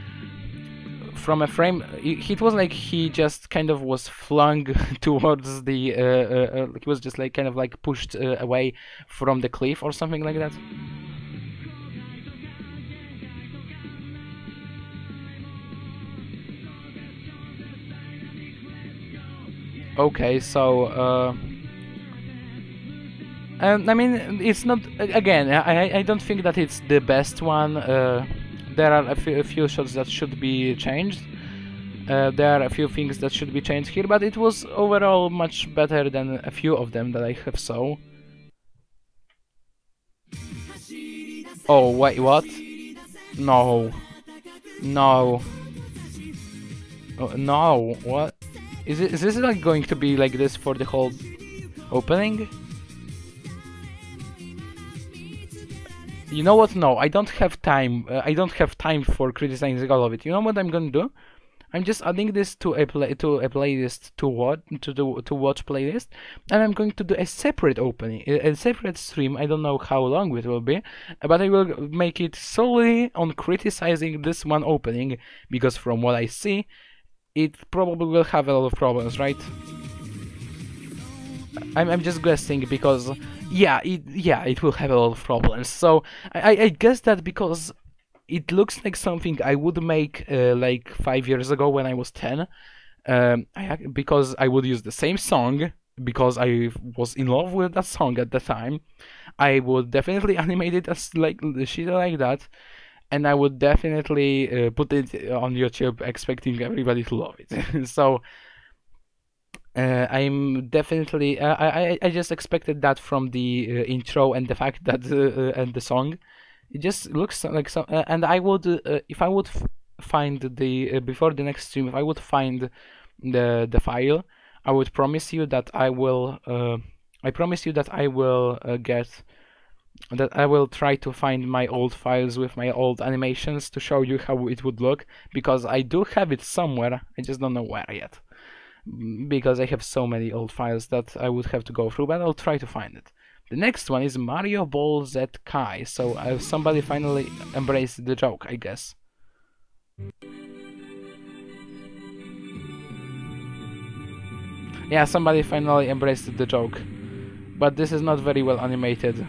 from a frame. It was like he just kind of was flung towards the. He was just like kind of like pushed away from the cliff or something like that. Okay, so. I mean, it's not. Again, I don't think that it's the best one. There are a few shots that should be changed. There are a few things that should be changed here, but it was overall much better than a few of them that I have saw. Oh wait, what? No, no, no. What? Is this like going to be like this for the whole opening? You know what? No, I don't have time. I don't have time for criticizing all of it. You know what I'm gonna do? I'm just adding this to a playlist to watch playlist, and I'm going to do a separate opening, a separate stream. I don't know how long it will be, but I will make it solely on criticizing this one opening, because from what I see, it probably will have a lot of problems, right? I'm just guessing because it will have a lot of problems. So I guess that because it looks like something I would make like 5 years ago when I was 10, because I would use the same song because I was in love with that song at the time. I would definitely animate it as like shit like that, and I would definitely put it on YouTube expecting everybody to love it. So. I'm definitely. I just expected that from the intro and the fact that and the song, it just looks like some. And I would, if I would find the before the next stream, if I would find the file, I would promise you that I will. I promise you that I will get. That I will try to find my old files with my old animations to show you how it would look, because I do have it somewhere. I just don't know where yet. Because I have so many old files that I would have to go through, but I'll try to find it. The next one is Mario Ball Z Kai, so somebody finally embraced the joke, I guess. Yeah, somebody finally embraced the joke, but this is not very well animated.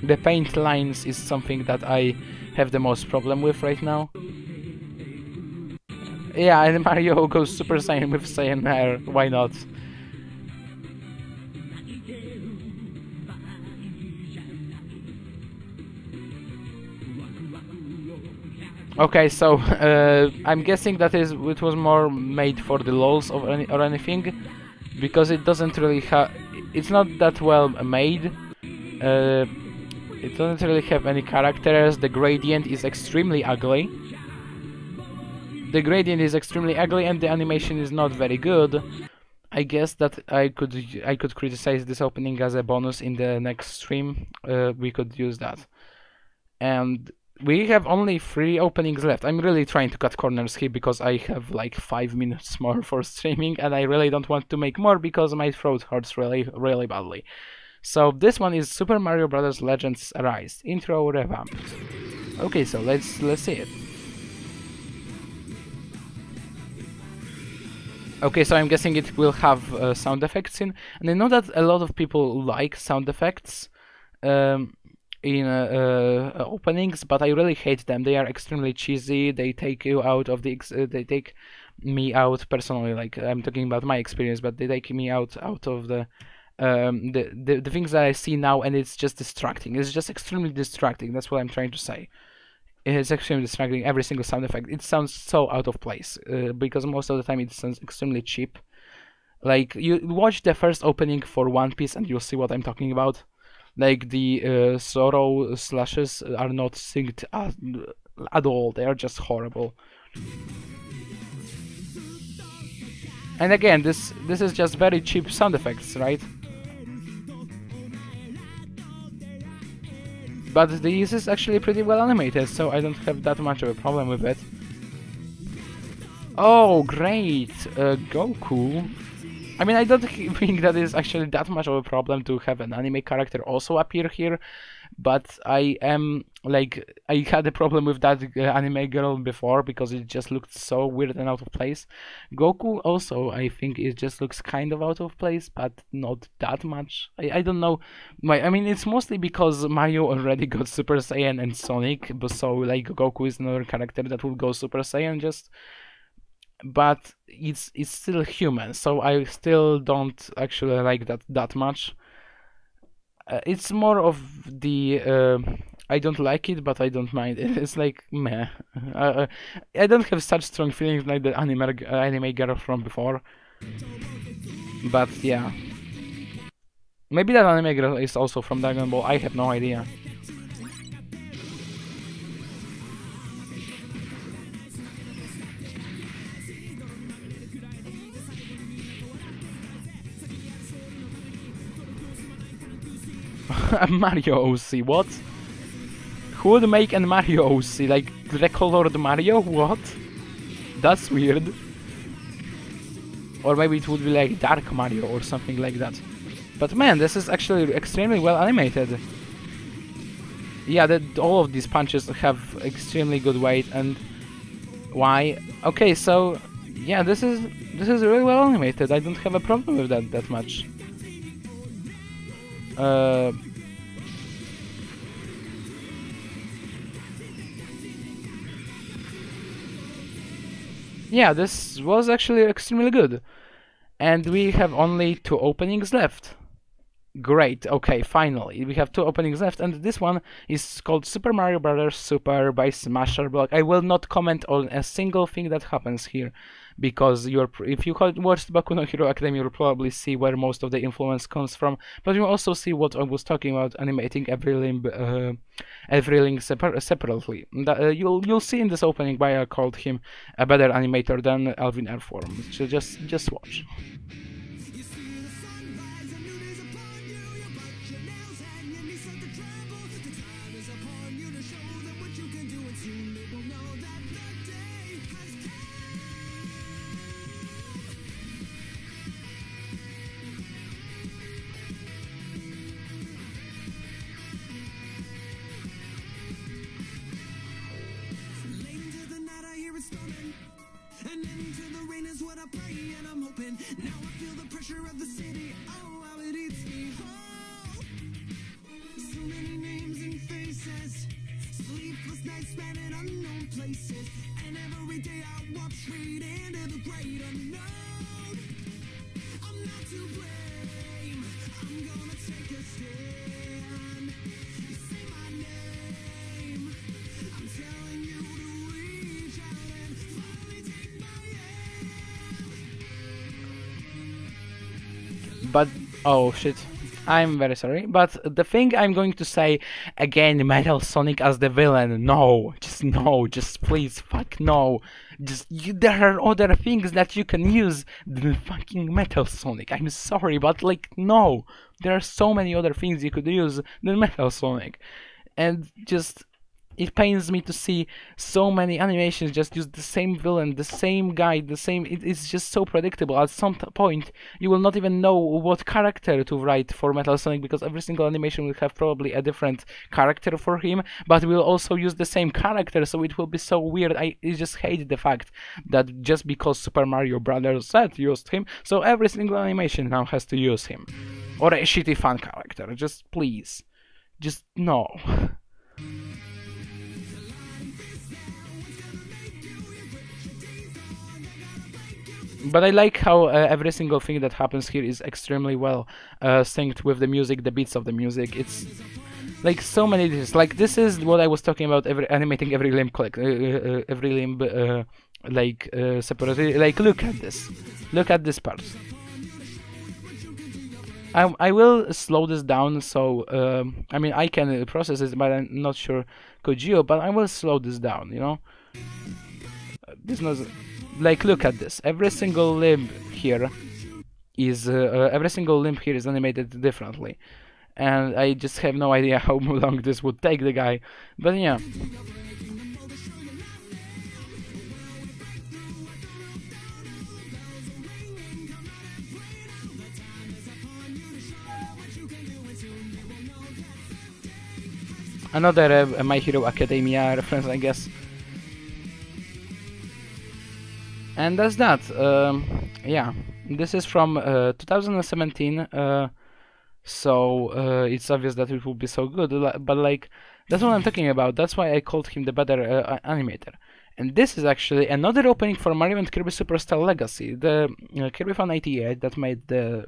The paint lines is something that I have the most problem with right now. Yeah, and Mario goes Super Saiyan with Saiyan hair, why not? Okay, so I'm guessing that it was more made for the lols or anything, because it doesn't really have. It's not that well made. It doesn't really have any characters. The gradient is extremely ugly. The gradient is extremely ugly, and the animation is not very good. I guess that I could criticize this opening as a bonus in the next stream. We could use that. And we have only 3 openings left. I'm really trying to cut corners here because I have like 5 minutes more for streaming, and I really don't want to make more because my throat hurts really badly. So this one is Super Mario Bros. Legends Arise intro revamped. Okay, so let's see it. Okay, so I'm guessing it will have sound effects in, and I know that a lot of people like sound effects in openings, but I really hate them. They are extremely cheesy. They take you out of the they take me out personally. Like, I'm talking about my experience, but they take me out of the things that I see now, and it's just distracting. It's just extremely distracting. That's what I'm trying to say. It's extremely distracting. Every single sound effect, it sounds so out of place because most of the time it sounds extremely cheap. Like, you watch the first opening for One Piece and you'll see what I'm talking about. Like, the sorrow slashes are not synced at all. They are just horrible. And again, this is just very cheap sound effects, right? But this is actually pretty well animated, so I don't have that much of a problem with it. Oh, great! Goku. I mean, I don't think that is actually that much of a problem to have an anime character also appear here, but I am, like, I had a problem with that anime girl before because it just looked so weird and out of place. Goku also, I think it just looks kind of out of place, but not that much. I don't know. I mean, it's mostly because Mario already got Super Saiyan and Sonic, but so, like, Goku is another character that will go Super Saiyan just... But it's still human, so I still don't actually like that much. It's more of the I don't like it, but I don't mind it. It's like meh. I don't have such strong feelings like the anime girl from before. But yeah, maybe that anime girl is also from Dragon Ball. I have no idea. Mario OC, what? Who would make a Mario OC? Like, recolored Mario? What? That's weird. Or maybe it would be like Dark Mario or something like that. But man, this is actually extremely well animated. Yeah, all of these punches have extremely good weight, and... Why? Okay, so... Yeah, this is really well animated. I don't have a problem with that much. Yeah, this was actually extremely good. And we have only 2 openings left. Great, okay, finally. We have 2 openings left, and this one is called Super Mario Bros. Super by Smasher Block. I will not comment on a single thing that happens here, because if you watched Boku no Hero Academy, you'll probably see where most of the influence comes from, but you'll also see what I was talking about, animating every link separately. You'll see in this why I called him a better animator than Alvin Airform. So just watch. And into the rain is what I pray, and I'm hoping. Now I feel the pressure of the city. Oh, how it eats me whole. So many names and faces, sleepless nights spent in unknown places, and every day I walk straight into the great unknown. I'm not to blame. I'm gonna take a stand. You say my name. I'm telling you to read. But oh shit, I'm very sorry. But the thing I'm going to say again, Metal Sonic as the villain. No, just please, fuck no. There are other things that you can use than fucking Metal Sonic. I'm sorry, but like no, there are so many other things you could use than Metal Sonic, and just. It pains me to see so many animations just use the same villain, the same guy, the same. It's just so predictable. At some point, you will not even know what character to write for Metal Sonic because every single animation will have probably a different character for him, but will also use the same character, so it will be so weird. I just hate the fact that just because Super Mario Brothers set used him, so every single animation now has to use him. Or a shitty fan character. Just please. Just no. But I like how every single thing that happens here is extremely well synced with the music, the beats of the music. It's like so many details. Like this is what I was talking about. Animating every limb click, every limb separately. Like look at this. Look at this part. I will slow this down. So I mean I can process it, but I'm not sure could you. But I will slow this down. You know. This not. Like look at this. Every single limb here is animated differently, and I just have no idea how long this would take the guy. But yeah. Another My Hero Academia reference, I guess. And that's that. Yeah, this is from 2017, so it's obvious that it will be so good. But like, that's what I'm talking about. That's why I called him the better animator. And this is actually another opening for Mario and Kirby Superstar Legacy. The Kirby fan 88 that made the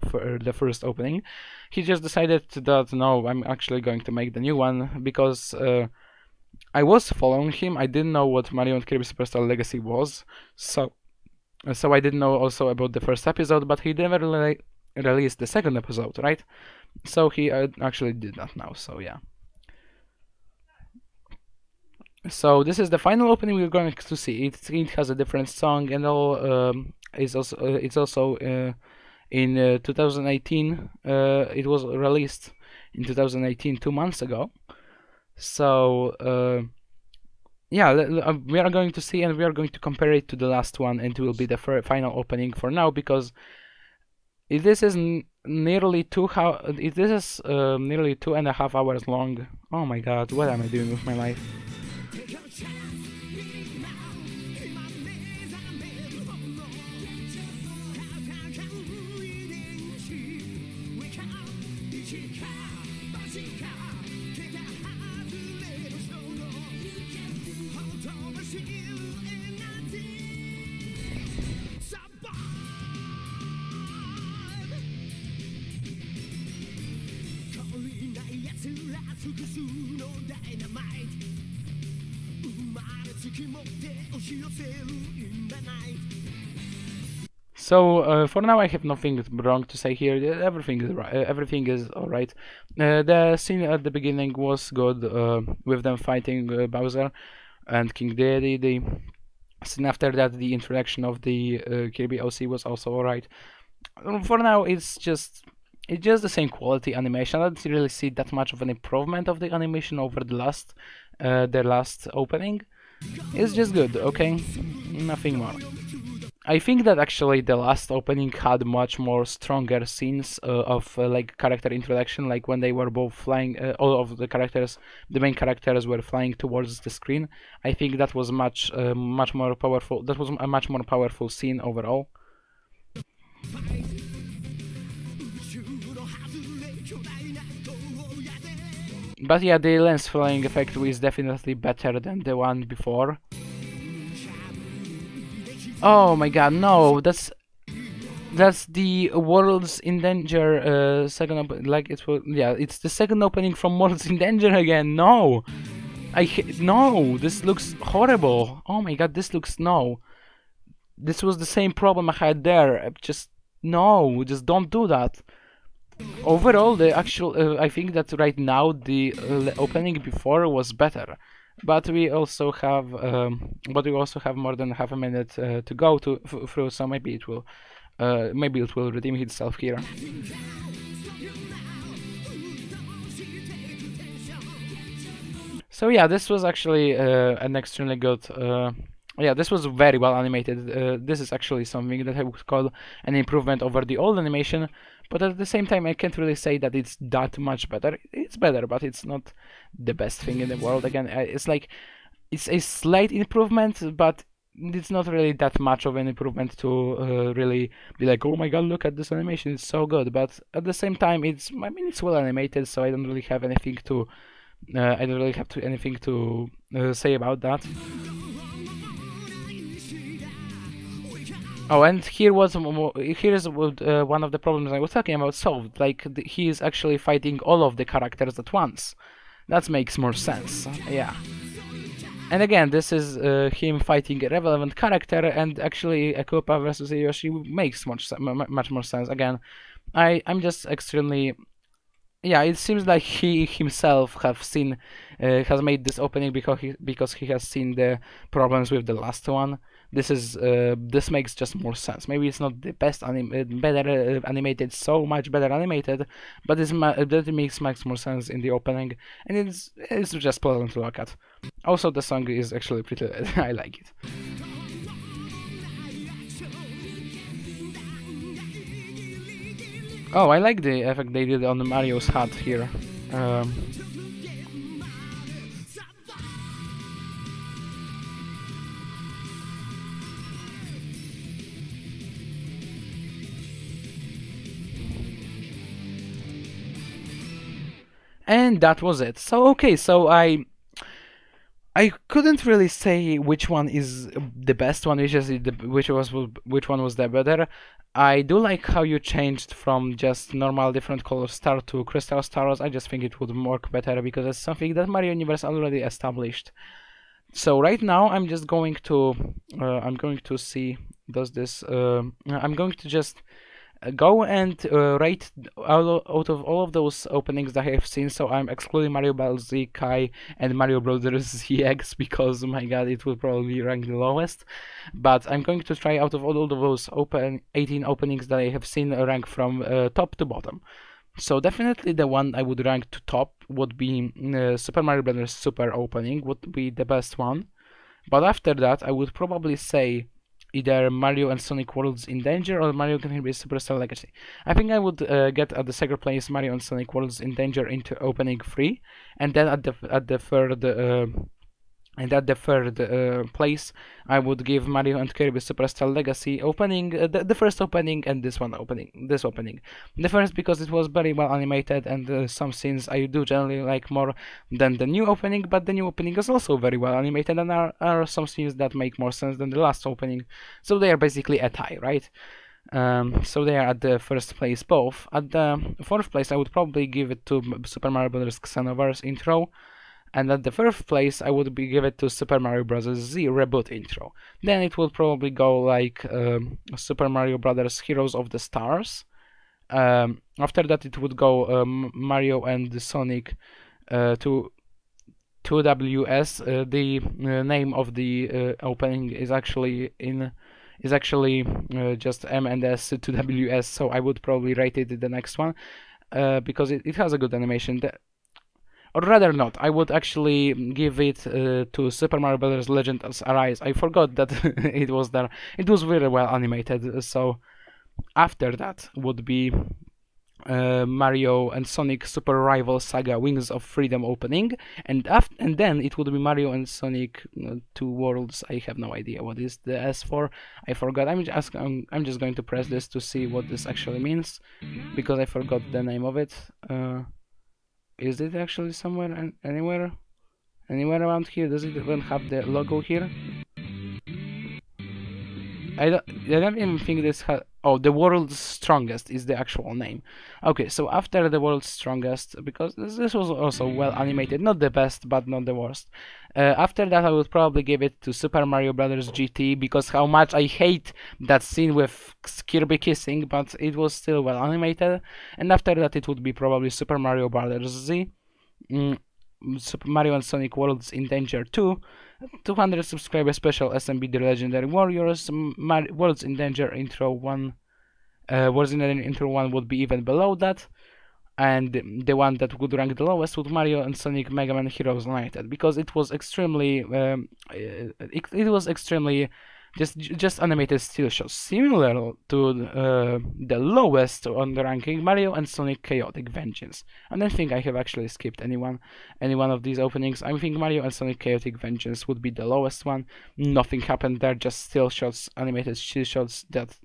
first opening, he just decided that no, I'm actually going to make the new one because I was following him. I didn't know what Mario and Kirby Superstar Legacy was, so I didn't know also about the first episode, but he never really released the second episode, right? So he actually did that now, so yeah. So this is the final opening we're going to see. It has a different song and all. It's also in 2018. It was released in 2018, 2 months ago. So yeah, we are going to see and we are going to compare it to the last one, and it will be the final opening for now because this is nearly nearly 2.5 hours long. Oh my god, what am I doing with my life? So for now I have nothing wrong to say here. Everything is right. Everything is alright. The scene at the beginning was good with them fighting Bowser and King Dedede. The scene after that, the introduction of the Kirby OC was also alright. For now, it's just the same quality animation. I don't really see that much of an improvement of the animation over the last opening. It's just good, okay? Nothing more. I think that actually the last opening had much more stronger scenes of like character introduction, like when they were both flying, all of the characters, the main characters were flying towards the screen. I think that was much more powerful. That was a much more powerful scene overall. But yeah, the lens flying effect is definitely better than the one before. Oh my god, no, that's the Worlds in Danger second like it was, yeah, it's the second opening from Worlds in Danger again. No, no, this looks horrible. Oh my god, this looks, no, this was the same problem I had there. Just no, just don't do that. Overall, the actual I think that right now the opening before was better, but we also have more than half a minute to go through, so maybe it will redeem itself here. So yeah, this was actually an extremely good. Yeah, this was very well animated. This is actually something that I would call an improvement over the old animation, but at the same time, I can't really say that it's that much better. It's better, but it's not the best thing in the world. Again, it's like it's a slight improvement, but it's not really that much of an improvement to really be like, oh my god, look at this animation, it's so good. But at the same time, I mean, it's well animated, so I don't really have anything to anything to say about that. Oh, and here is one of the problems I was talking about solved. Like he is actually fighting all of the characters at once. That makes more sense. Yeah. And again, this is him fighting a relevant character, and actually a Koopa versus a Yoshi makes much more sense. Again, I'm just extremely. Yeah, it seems like he himself has made this opening because he has seen the problems with the last one. This makes just more sense. Maybe it's not the best better animated, so much better animated, but that makes more sense in the opening, and it's just pleasant to look at. Also, the song is actually pretty. I like it. Oh, I like the effect they did on Mario's hat here. And that was it. So okay, so I couldn't really say which one is the best one, which one was the better. I do like how you changed from just normal different color star to crystal stars. I just think it would work better because it's something that Mario Universe already established. So right now I'm just going to see does this I'm going to just go and rate out of all of those openings that I have seen. So I'm excluding Mario Bros. Z, Kai, and Mario Brothers ZX because, oh my god, it will probably rank the lowest. But I'm going to try out of all of those 18 openings that I have seen rank from top to bottom. So definitely the one I would rank to top would be Super Mario Bros. Super opening would be the best one. But after that, I would probably say either Mario and Sonic Worlds in Danger or Mario Can Be Superstar Legacy. I think I would get at the second place Mario and Sonic Worlds in Danger into opening 3, and then at the third place, I would give Mario and Kirby Superstar Legacy opening, the first opening, and this opening. The first because it was very well animated, and some scenes I do generally like more than the new opening, but the new opening is also very well animated, and are some scenes that make more sense than the last opening. So they are basically a tie, right? So they are at the first place both. At the fourth place, I would probably give it to Super Mario Bros. Xenoverse intro. And at the first place, I would give it to Super Mario Bros. Z Reboot intro. Then it would probably go like Super Mario Bros. Heroes of the Stars. After that, it would go Mario and Sonic to 2WS. The name of the opening is actually just M and S 2WS. So I would probably rate it the next one because it has a good animation. Or rather not, I would actually give it to Super Mario Bros. Legends Arise. I forgot that it was there. It was very well animated, so after that would be Mario and Sonic Super Rival Saga Wings of Freedom opening, and then it would be Mario and Sonic 2 Worlds. I have no idea what is the S for. I forgot. I'm just going to press this to see what this actually means, because I forgot the name of it. Is it actually somewhere, anywhere around here? Does it even have the logo here? I don't even think this Oh, the world's strongest is the actual name. Okay, so after the world's strongest, because this was also well animated, not the best, but not the worst. After that, I would probably give it to Super Mario Brothers GT, because how much I hate that scene with Kirby kissing, but it was still well animated. And after that, it would be probably Super Mario Brothers Z. Super Mario and Sonic Worlds in Danger 2, 200 subscriber special SMB The Legendary Warriors, Worlds in Danger Intro 1, Worlds in Danger Intro 1 would be even below that, and the one that would rank the lowest would Mario and Sonic Mega Man Heroes United, because it was extremely, it was extremely just animated still shows, similar to the lowest on the ranking, Mario and Sonic Chaotic Vengeance. I don't think I have actually skipped any one of these openings. I think Mario and Sonic Chaotic Vengeance would be the lowest one. Nothing happened there, just still shots, animated still shots that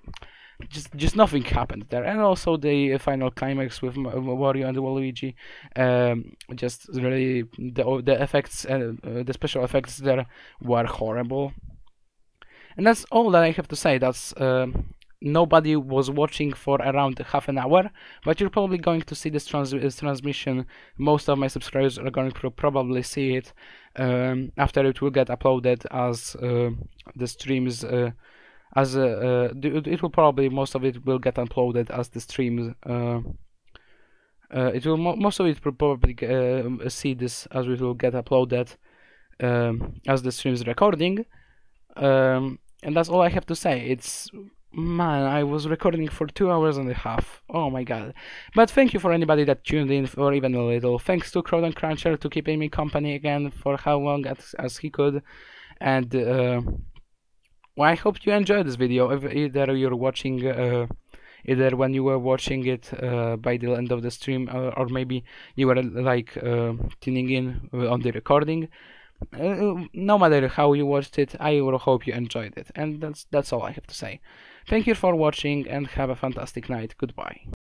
just nothing happened there. And also the final climax with Wario and Waluigi, just really the effects, the special effects there were horrible. And that's all that I have to say. That's nobody was watching for around half an hour, but you're probably going to see this transmission. Most of my subscribers are going to probably see it after it will get uploaded as the streams. It will probably, most of it will get uploaded as the streams. It will most of it will probably see this as it will get uploaded as the stream's recording. And that's all I have to say. Man, I was recording for 2 hours and a half. Oh my god. But thank you for anybody that tuned in for even a little. Thanks to Crowd and Cruncher to keeping me company again for how long as he could. And well, I hope you enjoyed this video. Either you're watching, either when you were watching it by the end of the stream, or maybe you were like tuning in on the recording. No matter how you watched it, I will hope you enjoyed it, and that's all I have to say. Thank you for watching and have a fantastic night. Goodbye.